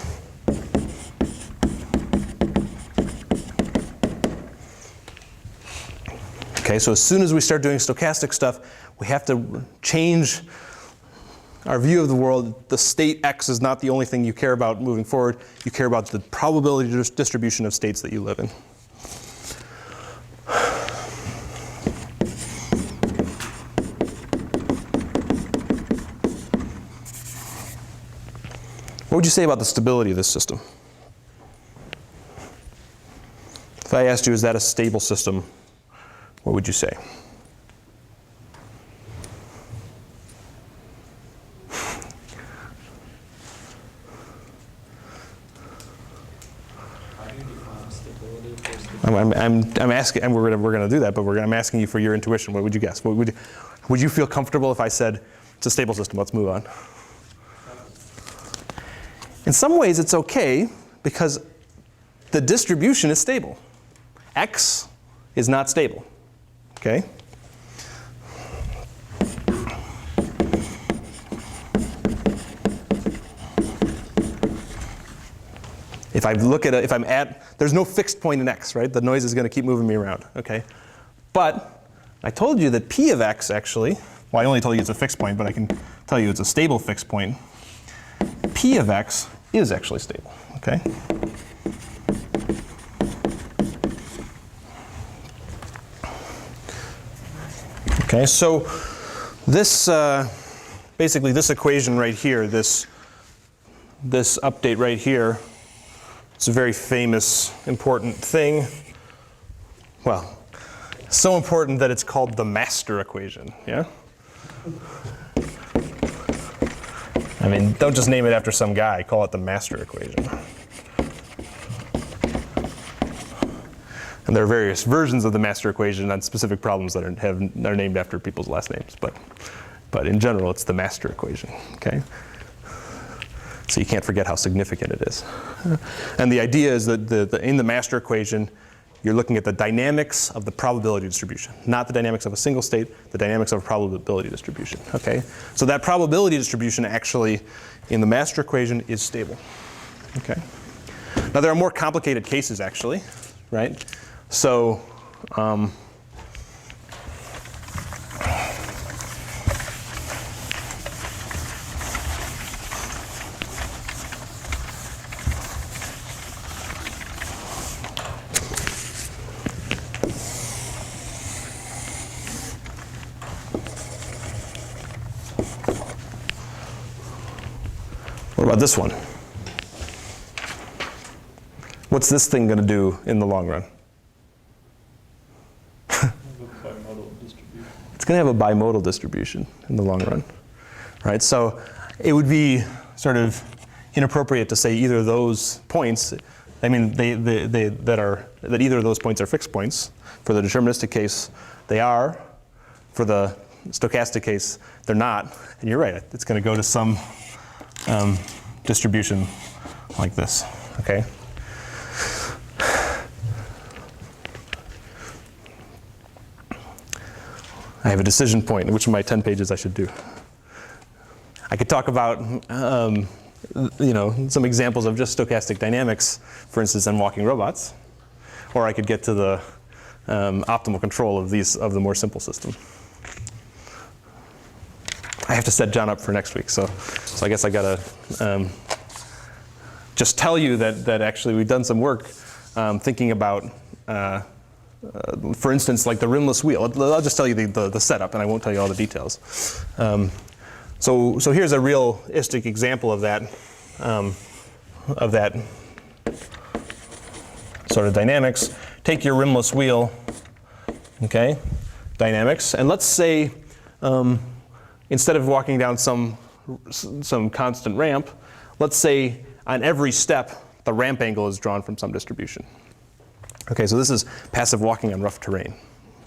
Okay, so as soon as we start doing stochastic stuff, we have to change our view of the world. The state x is not the only thing you care about moving forward. You care about the probability distribution of states that you live in. What would you say about the stability of this system? If I asked you, is that a stable system, what would you say? I'm asking, and we're going to do that, but I'm asking you for your intuition. What would you guess? Would you feel comfortable if I said it's a stable system? Let's move on. In some ways, it's okay because the distribution is stable. X is not stable. Okay? If I look at if I'm at, there's no fixed point in x, right? The noise is going to keep moving me around, okay? But I told you that p of x actually, well, I only told you it's a fixed point, but I can tell you it's a stable fixed point. P of x is actually stable, okay? Okay, so this, basically this equation right here, this update right here, it's a very famous, important thing. Well, so important that it's called the master equation, yeah? I mean, don't just name it after some guy, call it the master equation. And there are various versions of the master equation on specific problems that are named after people's last names, but in general, it's the master equation, okay? So you can't forget how significant it is. And the idea is that in the master equation, you're looking at the dynamics of the probability distribution, not the dynamics of a single state, the dynamics of a probability distribution, okay? So that probability distribution actually, in the master equation, is stable, okay? Now there are more complicated cases actually, right? So, what about this one? What's this thing going to do in the long run? It's going to have a bimodal distribution in the long run, right? So it would be sort of inappropriate to say either of those points. I mean, that either of those points are fixed points. For the deterministic case, they are. For the stochastic case, they're not. And you're right. It's going to go to some distribution like this. Okay. I have a decision point in which of my 10 pages I should do. I could talk about some examples of just stochastic dynamics, for instance, on walking robots, or I could get to the optimal control of the more simple system. I have to set John up for next week, so I guess I gotta just tell you that actually we've done some work thinking about, for instance, like the rimless wheel. I'll just tell you the setup, and I won't tell you all the details. So here's a realistic example of that sort of dynamics. Take your rimless wheel, okay, dynamics, and let's say instead of walking down some constant ramp, let's say on every step the ramp angle is drawn from some distribution. Okay, so this is passive walking on rough terrain.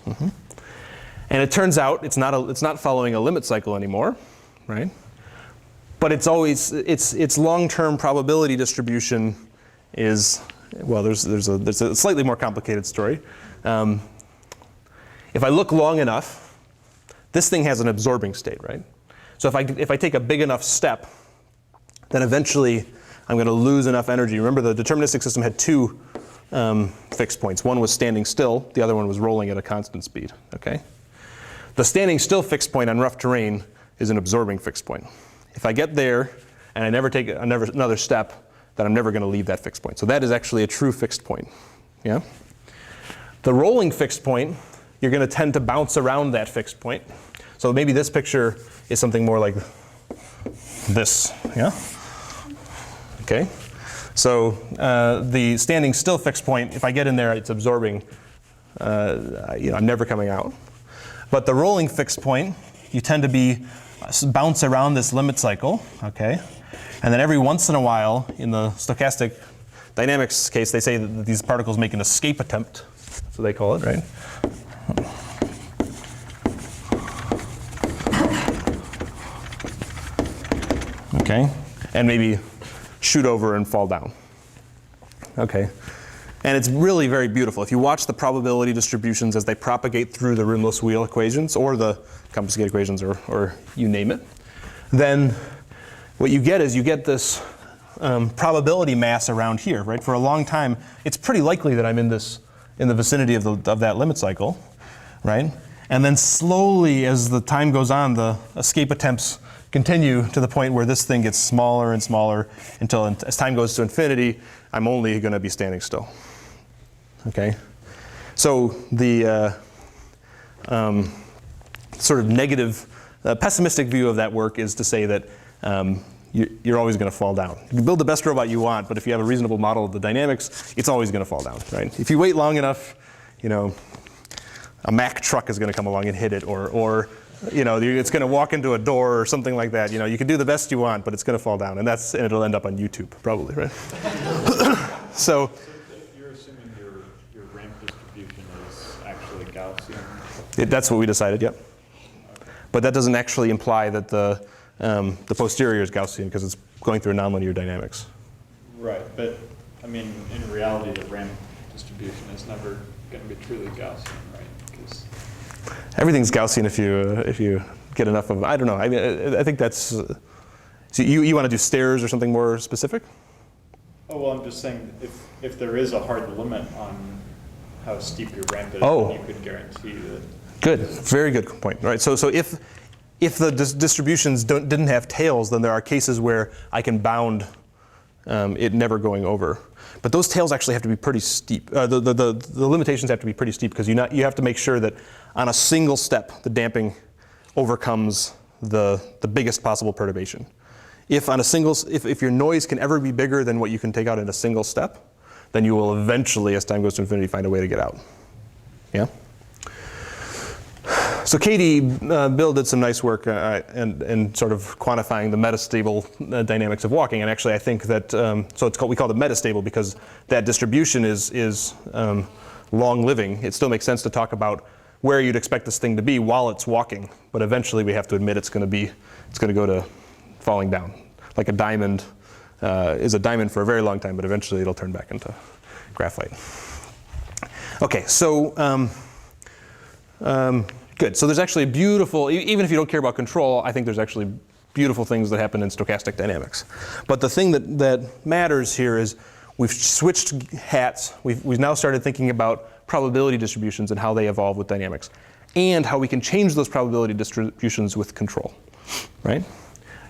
And it turns out it's not following a limit cycle anymore, right? But it's always its long-term probability distribution is, well, there's a slightly more complicated story. If I look long enough, this thing has an absorbing state, right? So if I take a big enough step, then eventually I'm going to lose enough energy. Remember, the deterministic system had two fixed points. One was standing still, the other one was rolling at a constant speed, okay? The standing still fixed point on rough terrain is an absorbing fixed point. If I get there and I never take another step, then I'm never going to leave that fixed point. So that is actually a true fixed point, yeah? The rolling fixed point, you're going to tend to bounce around that fixed point. So maybe this picture is something more like this, yeah? Okay, so the standing still fixed point, if I get in there, it's absorbing, I'm never coming out. But the rolling fixed point, you tend to bounce around this limit cycle, okay? And then every once in a while, in the stochastic dynamics case, they say that these particles make an escape attempt. That's what they call it, right? Okay, and maybe shoot over and fall down. Okay, and it's really very beautiful. If you watch the probability distributions as they propagate through the rimless wheel equations or the compensated equations or you name it, then what you get is you get this probability mass around here, right? For a long time, it's pretty likely that I'm in the vicinity of that limit cycle, right? And then slowly, as the time goes on, the escape attempts continue to the point where this thing gets smaller and smaller until, as time goes to infinity, I'm only going to be standing still. Okay, so the sort of negative, pessimistic view of that work is to say that you're always going to fall down. You can build the best robot you want, but if you have a reasonable model of the dynamics, it's always going to fall down, right? If you wait long enough, a Mack truck is going to come along and hit it, or it's going to walk into a door or something like that. You can do the best you want, but it's going to fall down, and it'll end up on YouTube probably, right? So you're assuming your ramp distribution is actually Gaussian. That's what we decided, yep. But that doesn't actually imply that the posterior is Gaussian because it's going through nonlinear dynamics. Right, but I mean, in reality, the ramp distribution is never going to be truly Gaussian, right? Because everything's Gaussian if you get enough of them. I don't know. I mean, I think that's. So you want to do stairs or something more specific? Oh well, I'm just saying if there is a hard limit on how steep your ramp is, then you could guarantee that. Good, very good point. Right. So if the distributions didn't have tails, then there are cases where I can bound it never going over. But those tails actually have to be pretty steep. The limitations have to be pretty steep because you have to make sure that on a single step the damping overcomes the biggest possible perturbation. If your noise can ever be bigger than what you can take out in a single step, then you will eventually, as time goes to infinity, find a way to get out. Yeah. So Katie Bill did some nice work and sort of quantifying the metastable dynamics of walking. And actually, I think that we call it metastable because that distribution is long living. It still makes sense to talk about where you'd expect this thing to be while it's walking, but eventually we have to admit it's going to go to falling down. Like a diamond is a diamond for a very long time, but eventually it'll turn back into graphite. Okay, so. Good. So there's actually beautiful, even if you don't care about control, I think there's actually beautiful things that happen in stochastic dynamics. But the thing that matters here is we've switched hats. We've now started thinking about probability distributions and how they evolve with dynamics, and how we can change those probability distributions with control, right?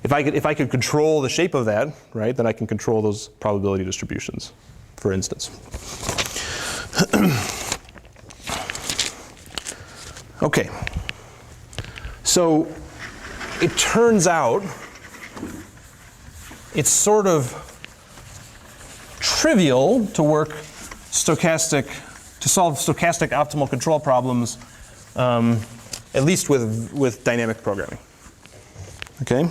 if I could control the shape of that, right, then I can control those probability distributions, for instance. Okay. So it turns out it's sort of trivial to solve stochastic optimal control problems, at least with dynamic programming. Okay?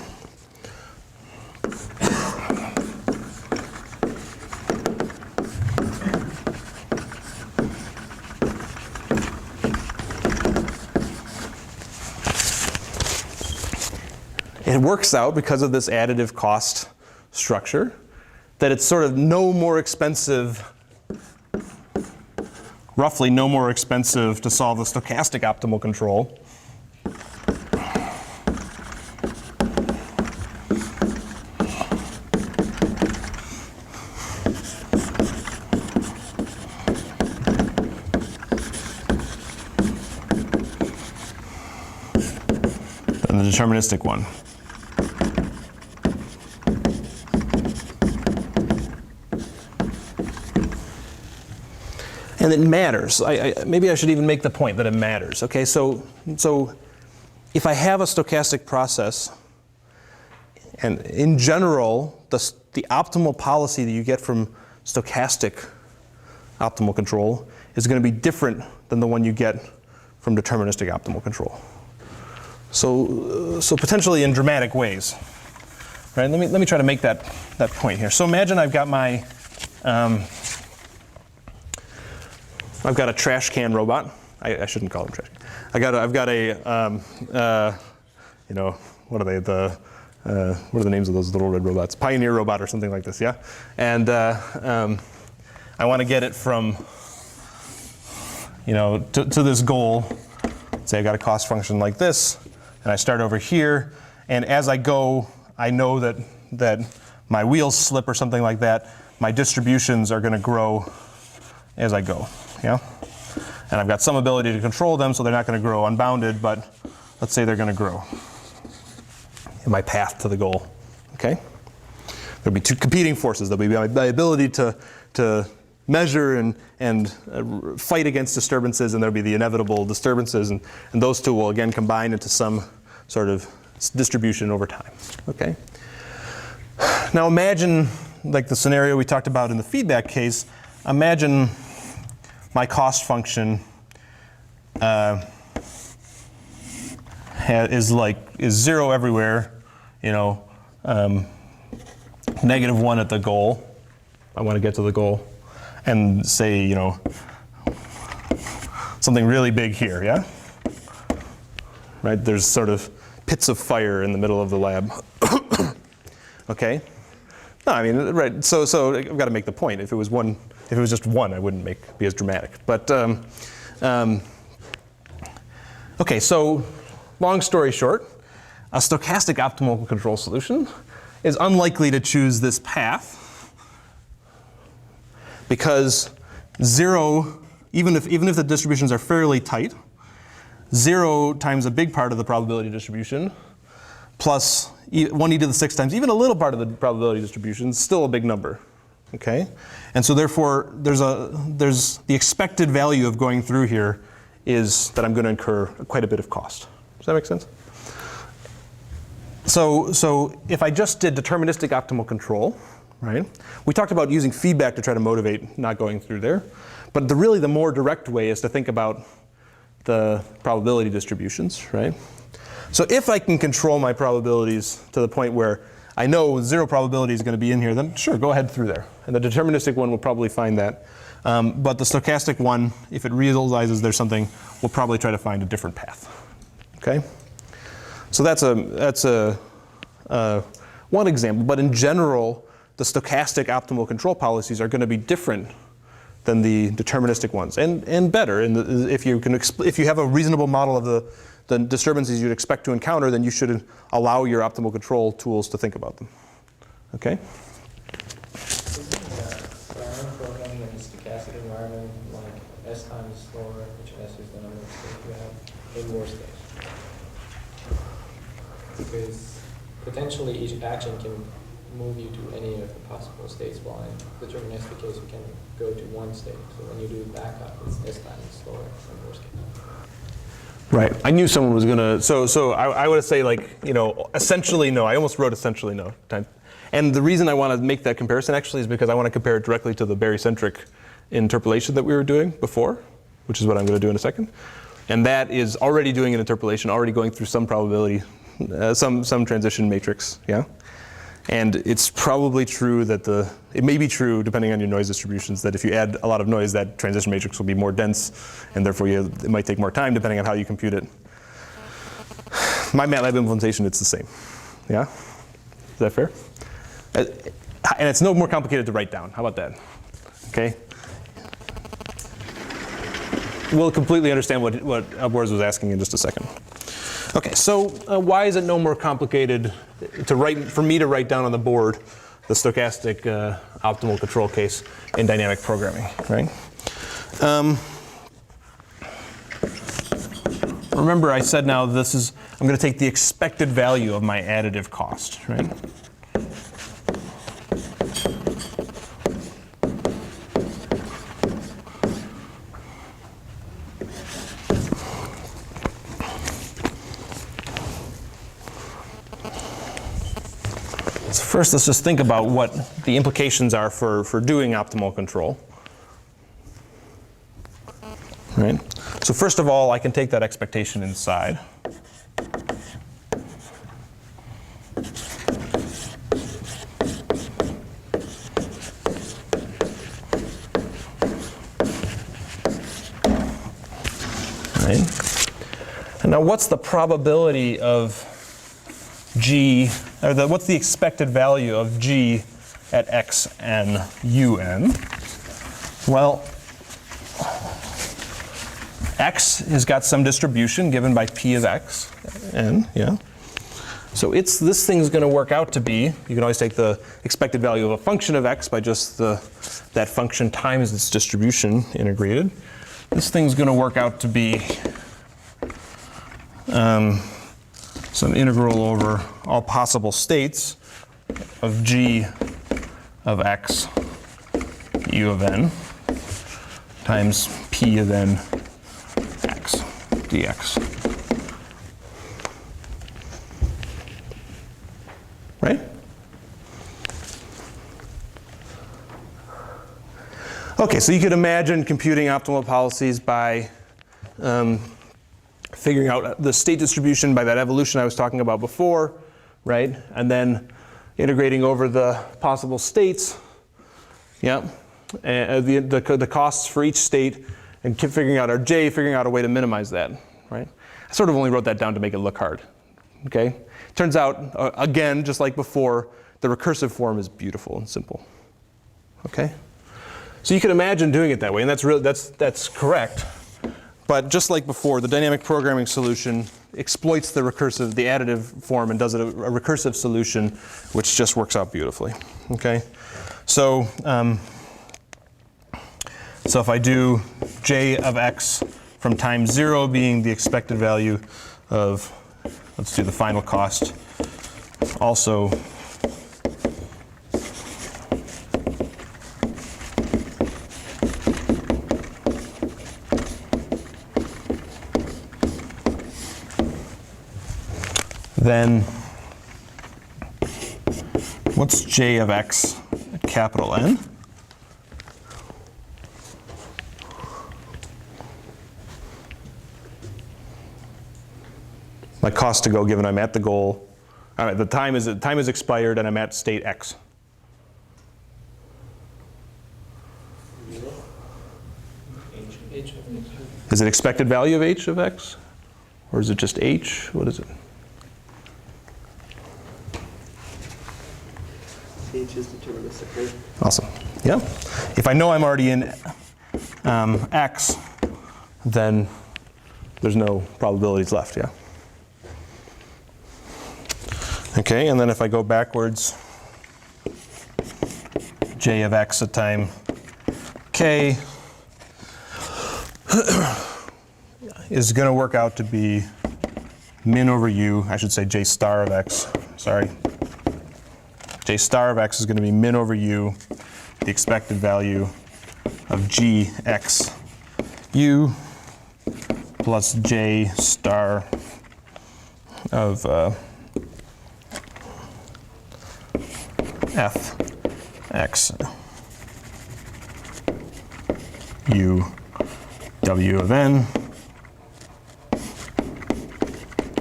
It works out, because of this additive cost structure, that it's sort of no more expensive, roughly no more expensive to solve the stochastic optimal control than the deterministic one. And it matters. Maybe I should even make the point that it matters. Okay, so if I have a stochastic process, and in general, the optimal policy that you get from stochastic optimal control is going to be different than the one you get from deterministic optimal control. So potentially in dramatic ways. Right? Let me try to make that point here. So imagine I've got my I've got a trash can robot. I shouldn't call them trash can. I've got a you know, what are they? What are the names of those little red robots? Pioneer robot or something like this, yeah? And I want to get it from, you know, to this goal. Say I've got a cost function like this, and I start over here, and as I go, I know that my wheels slip or something like that. My distributions are going to grow as I go, yeah? And I've got some ability to control them, so they're not going to grow unbounded, but let's say they're going to grow in my path to the goal, okay? There'll be two competing forces. There'll be my ability to measure and fight against disturbances, and there'll be the inevitable disturbances, and those two will again combine into some sort of distribution over time, okay? Now imagine, like the scenario we talked about in the feedback case, imagine my cost function is 0 everywhere, you know, -1 at the goal. I want to get to the goal, and say, you know, something really big here, yeah? Right? There's sort of pits of fire in the middle of the lab. Okay? No, I mean, right. So I've got to make the point. If it was just one, I wouldn't be as dramatic. But okay. So, long story short, a stochastic optimal control solution is unlikely to choose this path, because 0, even if the distributions are fairly tight, 0 times a big part of the probability distribution plus 1e to the 6 times even a little part of the probability distribution is still a big number, okay? And so therefore, there's the expected value of going through here is that I'm going to incur quite a bit of cost. Does that make sense? So if I just did deterministic optimal control, right? We talked about using feedback to try to motivate not going through there, but really the more direct way is to think about the probability distributions, right? So if I can control my probabilities to the point where I know 0 probability is going to be in here, then sure, go ahead through there. And the deterministic one will probably find that. But the stochastic one, if it realizes there's something, will probably try to find a different path. Okay? So that's one example. But in general, the stochastic optimal control policies are going to be different than the deterministic ones, and better. And if you have a reasonable model of the disturbances you'd expect to encounter, then you should allow your optimal control tools to think about them. Okay? Isn't dynamic programming in a stochastic environment like S times is slower, which S is the number of states you have, in more states? Because potentially each action can move you to any of the possible states, while in deterministic case you can go to one state. So when you do backup, it's this time it's slower than worst case. Right. I knew someone was gonna. So I would say, like, you know, essentially no. I almost wrote essentially no. And the reason I want to make that comparison actually is because I want to compare it directly to the barycentric interpolation that we were doing before, which is what I'm going to do in a second. And that is already doing an interpolation, already going through some probability, some transition matrix. Yeah. And it's probably true that it may be true, depending on your noise distributions, that if you add a lot of noise, that transition matrix will be more dense, and therefore it might take more time, depending on how you compute it. My MATLAB implementation, it's the same. Yeah? Is that fair? And it's no more complicated to write down. How about that? Okay? We'll completely understand what Alborz was asking in just a second. Okay, so why is it no more complicated for me to write down on the board the stochastic optimal control case in dynamic programming, right? Remember, I said now I'm going to take the expected value of my additive cost, right? First, let's just think about what the implications are for doing optimal control. Right? So first of all, I can take that expectation inside. Right? And now what's the probability of G, or what's the expected value of G at xn un? Well, x has got some distribution given by p of x, n, yeah. So this thing's going to work out to be, you can always take the expected value of a function of x by just that function times its distribution integrated. This thing's going to work out to be some integral over all possible states of g of x u of n times p of n x dx. Right? Okay, so you could imagine computing optimal policies by figuring out the state distribution by that evolution I was talking about before, right? And then integrating over the possible states, yeah, and the costs for each state, and figuring out our j, figuring out a way to minimize that, right? I sort of only wrote that down to make it look hard, okay? Turns out, again, just like before, the recursive form is beautiful and simple, okay? So you can imagine doing it that way, and that's correct. But just like before, the dynamic programming solution exploits the additive form and does a recursive solution, which just works out beautifully. Okay, so if I do j of x from time 0 being the expected value of, let's do the final cost, also then what's j of x at capital N? My cost to go given I'm at the goal. All right, the time is expired and I'm at state x. Is it expected value of h of x? Or is it just h? What is it? H is deterministic, right? Awesome. Yeah. If I know I'm already in x, then there's no probabilities left, yeah? Okay, and then if I go backwards, j of x at time k is going to work out to be min over u, I should say j star of x, sorry. J star of x is going to be min over u, the expected value of g x u plus j star of f x u w of n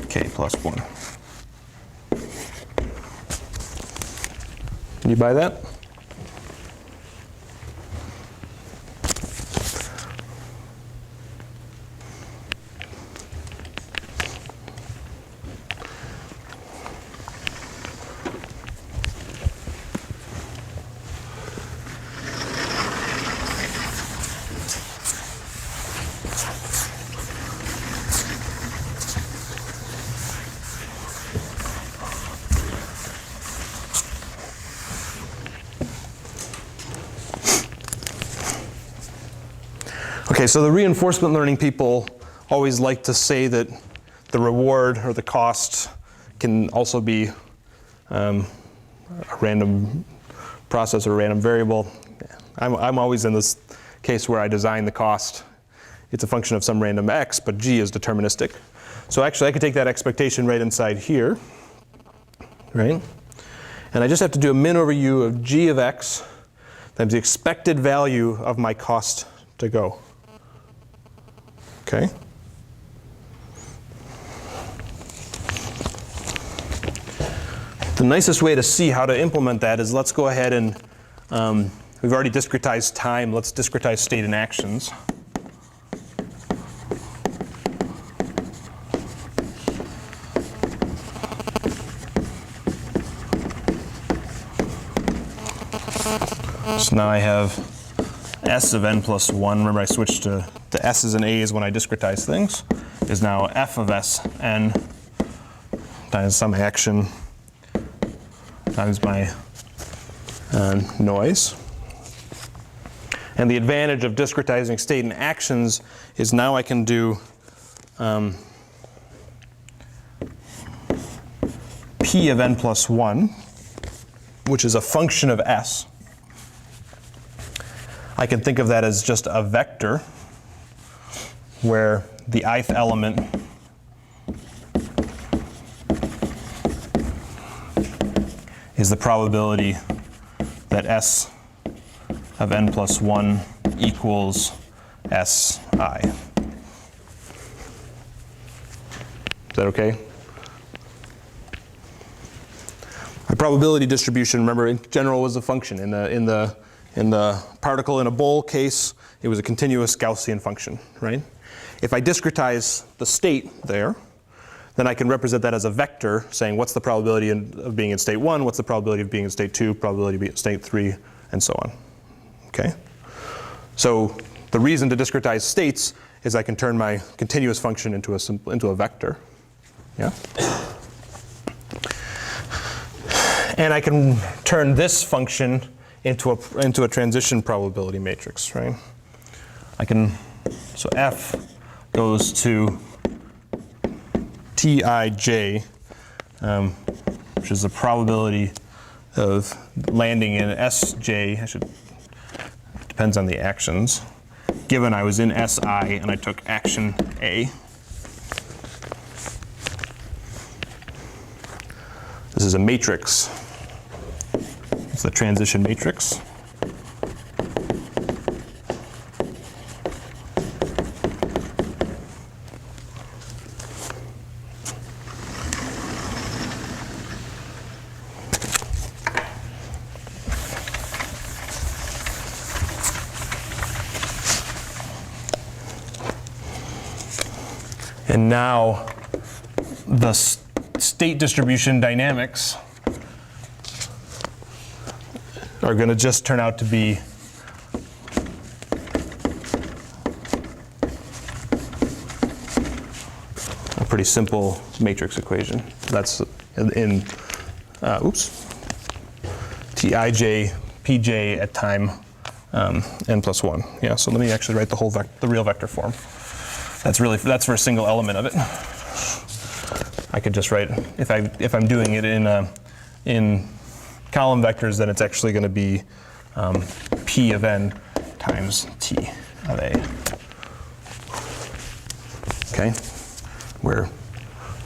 k plus 1. Can you buy that? Okay, so the reinforcement learning people always like to say that the reward or the cost can also be a random process or a random variable. I'm always in this case where I design the cost. It's a function of some random x, but g is deterministic. So actually I could take that expectation right inside here, right? And I just have to do a min over u of g of x times the expected value of my cost to go. Okay? The nicest way to see how to implement that is let's go ahead and, we've already discretized time, let's discretize state and actions. So now I have s of n plus 1, remember I switched to the s's and a's when I discretize things, is now f of s n times some action times my noise. And the advantage of discretizing state and actions is now I can do p of n plus 1, which is a function of s. I can think of that as just a vector where the ith element is the probability that s of n plus 1 equals si. Is that okay? A probability distribution, remember, in general was a function. In the particle in a bowl case, it was a continuous Gaussian function, right? If I discretize the state there, then I can represent that as a vector, saying what's the probability of being in state 1, what's the probability of being in state 2, probability of being in state 3, and so on. Okay? So the reason to discretize states is I can turn my continuous function into a vector. Yeah? And I can turn this function into a transition probability matrix, right? So f goes to Tij, which is the probability of landing in Sj, depends on the actions, given I was in Si and I took action A. This is a matrix. It's the transition matrix. And now the state distribution dynamics are going to just turn out to be a pretty simple matrix equation. That's in Tij, Pj at time n plus 1. Yeah, so let me actually write the real vector form. That's for a single element of it. I could just write, if I'm doing it in column vectors, then it's actually going to be P of n times T of A. Okay, where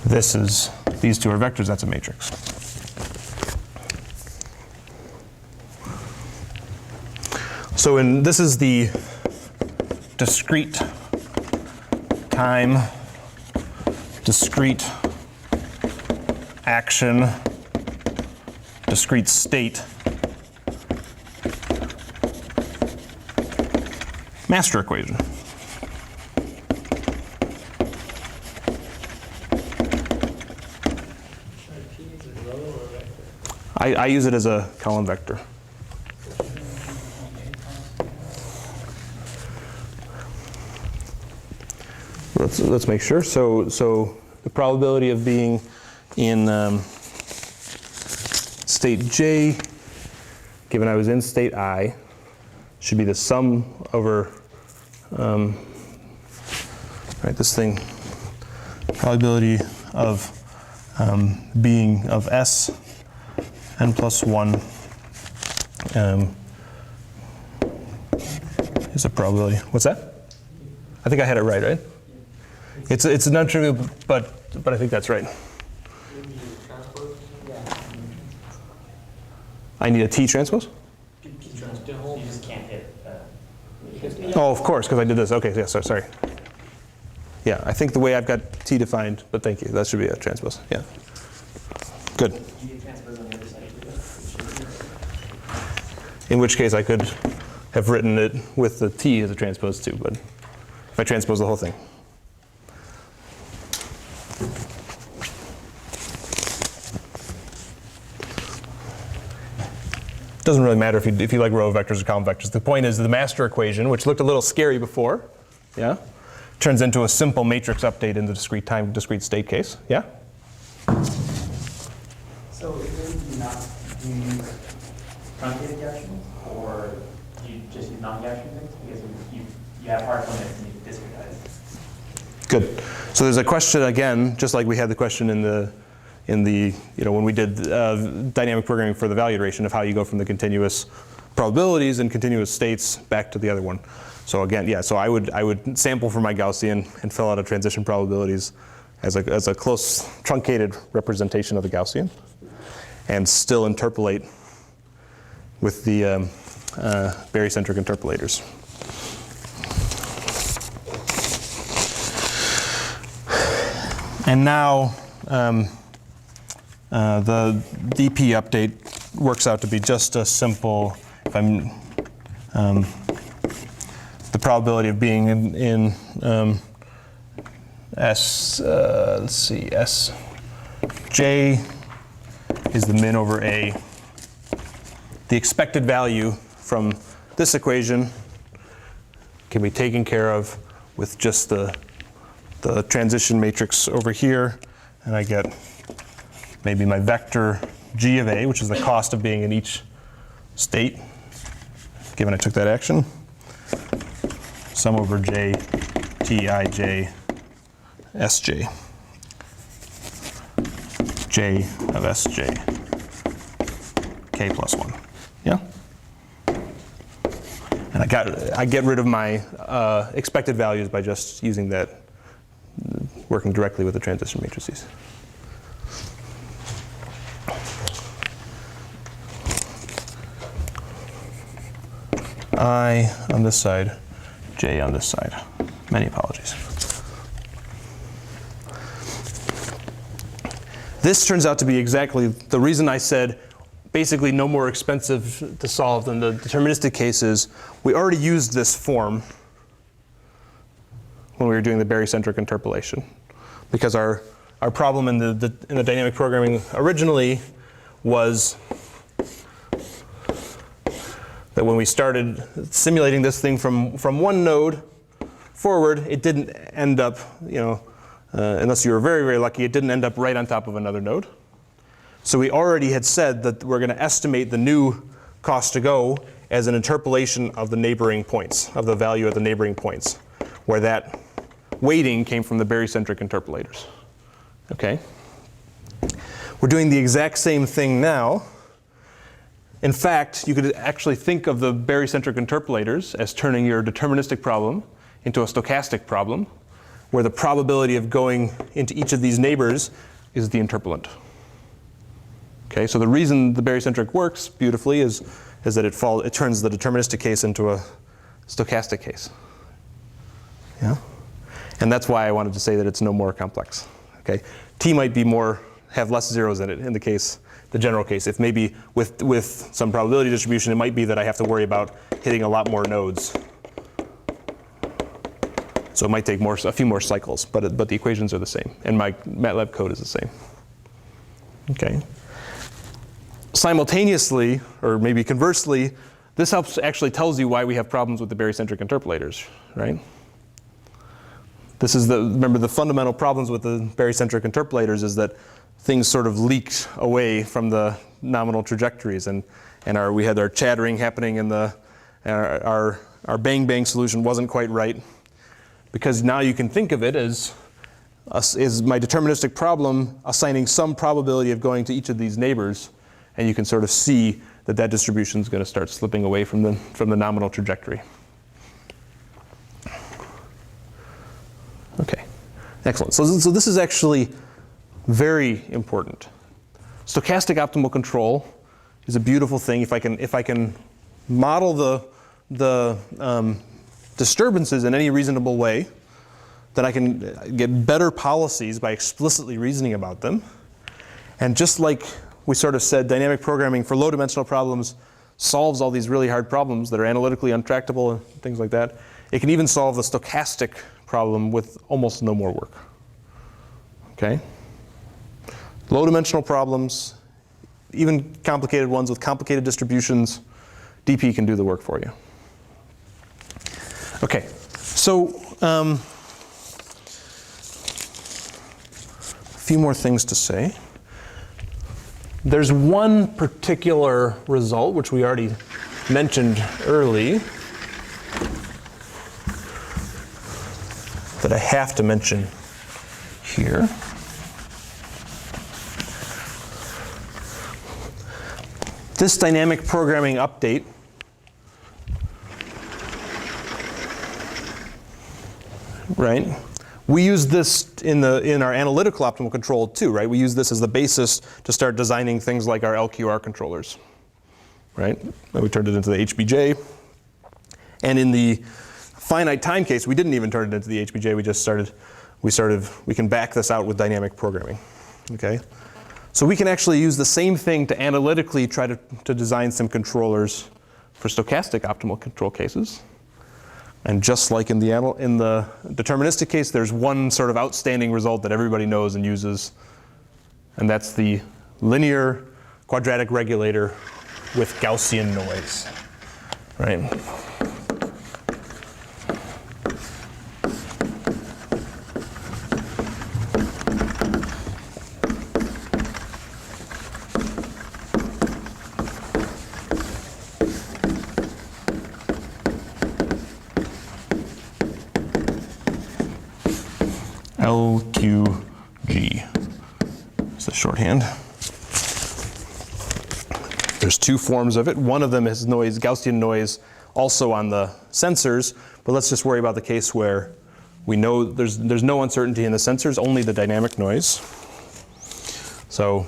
these two are vectors, that's a matrix. So this is the discrete time, discrete action, discrete state master equation. I use it as a column vector. Let's make sure. So the probability of being in state J, given I was in state I, should be the sum over right, this thing, probability of being of S n plus 1 is a probability. What's that? I think I had it right? It's non-trivial, but I think that's right. I need a T transpose? You just can't hit. Oh, of course, because I did this. Okay, yeah, sorry. Yeah, I think the way I've got T defined, but thank you. That should be a transpose. Yeah. Good. You get transpose on the other side of In which case I could have written it with the T as a transpose too, but if I transpose the whole thing. Doesn't really matter if you like row vectors or column vectors. The point is the master equation, which looked a little scary before, yeah, turns into a simple matrix update in the discrete time, discrete state case. Yeah? So do you use truncated Gaussians, or do you just use non-Gaussian things? Because you have hard limits and you discretize. Good. So there's a question again, just like we had the question in the when we did dynamic programming for the value iteration of how you go from the continuous probabilities and continuous states back to the other one. So again, yeah, so I would sample from my Gaussian and fill out a transition probabilities as a close truncated representation of the Gaussian, and still interpolate with the barycentric interpolators. And now the DP update works out to be just a simple, if I'm the probability of being in S, let's see, S, J is the min over A. The expected value from this equation can be taken care of with just the transition matrix over here, and I get maybe my vector G of A, which is the cost of being in each state, given I took that action, sum over J, T, I, J, S, J, J of S, J, K plus 1. Yeah? And I get rid of my expected values by just using that, working directly with the transition matrices. I on this side, J on this side. Many apologies. This turns out to be exactly the reason I said basically no more expensive to solve than the deterministic cases. We already used this form when we were doing the barycentric interpolation, because our problem in the dynamic programming originally was that when we started simulating this thing from one node forward, it didn't end up, unless you were very, very lucky, it didn't end up right on top of another node. So we already had said that we're going to estimate the new cost to go as an interpolation of the neighboring points, of the value at the neighboring points, where that weighting came from the barycentric interpolators. Okay? We're doing the exact same thing now. In fact, you could actually think of the barycentric interpolators as turning your deterministic problem into a stochastic problem, where the probability of going into each of these neighbors is the interpolant. Okay, so the reason the barycentric works beautifully is that it turns the deterministic case into a stochastic case. Yeah? And that's why I wanted to say that it's no more complex. Okay? T might be have less zeros in it in the general case. If maybe with some probability distribution, it might be that I have to worry about hitting a lot more nodes. So it might take a few more cycles, but the equations are the same, and my MATLAB code is the same. Okay. Simultaneously, or maybe conversely, this actually tells you why we have problems with the barycentric interpolators, right? Remember the fundamental problems with the barycentric interpolators is that things sort of leaked away from the nominal trajectories, and we had our chattering happening in our bang solution wasn't quite right, because now you can think of it as my deterministic problem assigning some probability of going to each of these neighbors, and you can sort of see that distribution is going to start slipping away from the nominal trajectory. Okay, excellent. So this is actually very important. Stochastic optimal control is a beautiful thing. If I can model the disturbances in any reasonable way, then I can get better policies by explicitly reasoning about them. And just like we sort of said, dynamic programming for low-dimensional problems solves all these really hard problems that are analytically untractable and things like that. It can even solve the stochastic problem with almost no more work. Okay? Low-dimensional problems, even complicated ones with complicated distributions, DP can do the work for you. Okay, so a few more things to say. There's one particular result, which we already mentioned early, that I have to mention here. This dynamic programming update right? We use this in our analytical optimal control too, right? We use this as the basis to start designing things like our LQR controllers, right? And we turned it into the HBJ. And in the finite time case, we didn't even turn it into the HBJ. We just we can back this out with dynamic programming, okay? So we can actually use the same thing to analytically try to design some controllers for stochastic optimal control cases. And just like in the deterministic case, there's one sort of outstanding result that everybody knows and uses, and that's the linear quadratic regulator with Gaussian noise, right? LQG is the shorthand. There's two forms of it. One of them is noise, Gaussian noise, also on the sensors, but let's just worry about the case where we know there's no uncertainty in the sensors, only the dynamic noise. So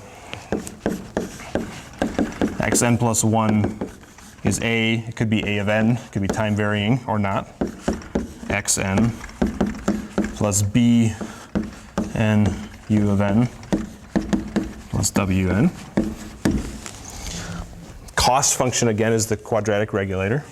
xn plus 1 is A, it could be A of n, it could be time varying or not. xn plus b n u of n plus wn. Cost function again is the quadratic regulator.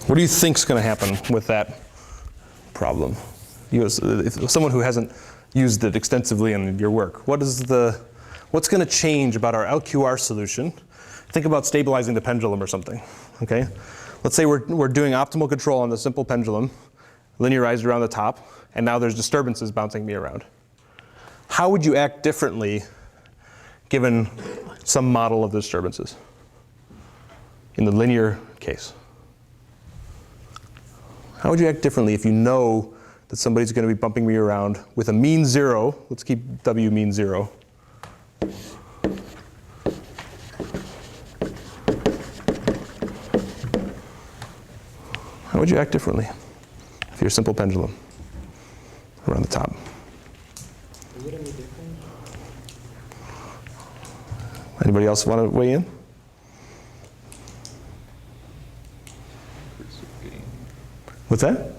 What do you think is going to happen with that problem? If someone who hasn't used it extensively in your work, what's going to change about our LQR solution? Think about stabilizing the pendulum or something. Okay, let's say we're doing optimal control on the simple pendulum. linearized around the top, and now there's disturbances bouncing me around. How would you act differently given some model of the disturbances in the linear case? How would you act differently if you know that somebody's going to be bumping me around with a mean 0? Let's keep W mean 0. How would you act differently if you're a simple pendulum around the top? Would it be different? Anybody else want to weigh in? What's that?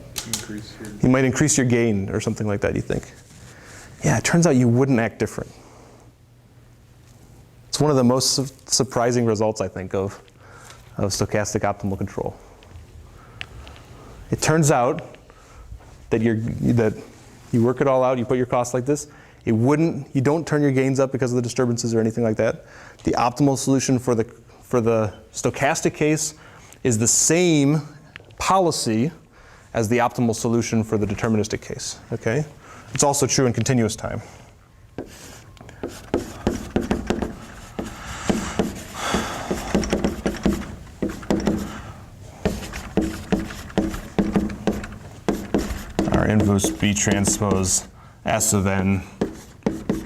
You might increase your gain or something like that, you think. Yeah, it turns out you wouldn't act different. It's one of the most surprising results, I think, of stochastic optimal control. It turns out that you work it all out, you put your costs like this, you don't turn your gains up because of the disturbances or anything like that. The optimal solution for the stochastic case is the same policy as the optimal solution for the deterministic case, okay? It's also true in continuous time. Our inverse B transpose S of n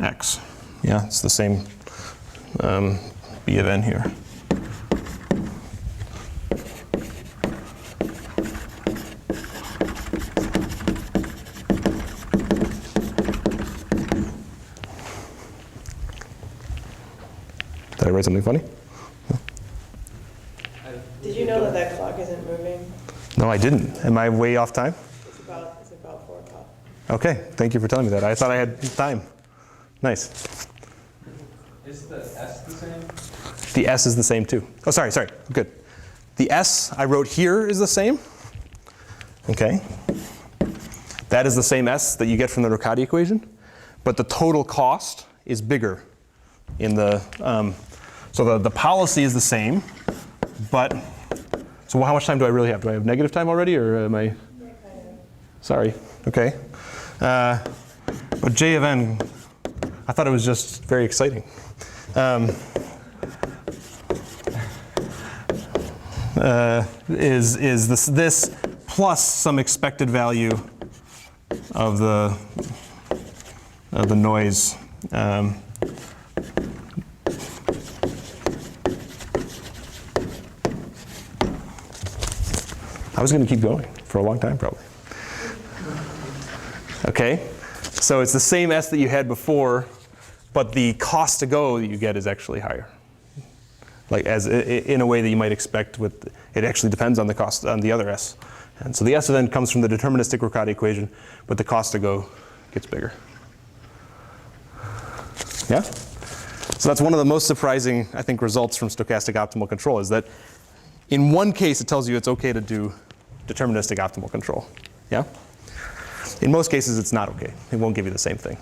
x. Yeah, it's the same B of n here. Did I write something funny? No. Did you know that that clock isn't moving? No, I didn't. Am I way off time? It's about 4 o'clock. Okay, thank you for telling me that. I thought I had time. Nice. Is the S the same? The S is the same too. Oh, sorry, good. The S I wrote here is the same. Okay. That is the same S that you get from the Riccati equation, but the total cost is bigger in the, so the policy is the same, but, so how much time do I really have? Do I have negative time already, or am I? Sorry, okay. But J of n, I thought it was just very exciting. Is this plus some expected value of the noise. I was going to keep going for a long time, probably. Okay, so it's the same S that you had before, but the cost to go that you get is actually higher. Like in a way that you might expect with, it actually depends on the cost on the other S. And so the S of n comes from the deterministic Riccati equation, but the cost to go gets bigger. Yeah? So that's one of the most surprising, I think, results from stochastic optimal control, is that in one case it tells you it's okay to do deterministic optimal control. Yeah? In most cases it's not okay. It won't give you the same thing.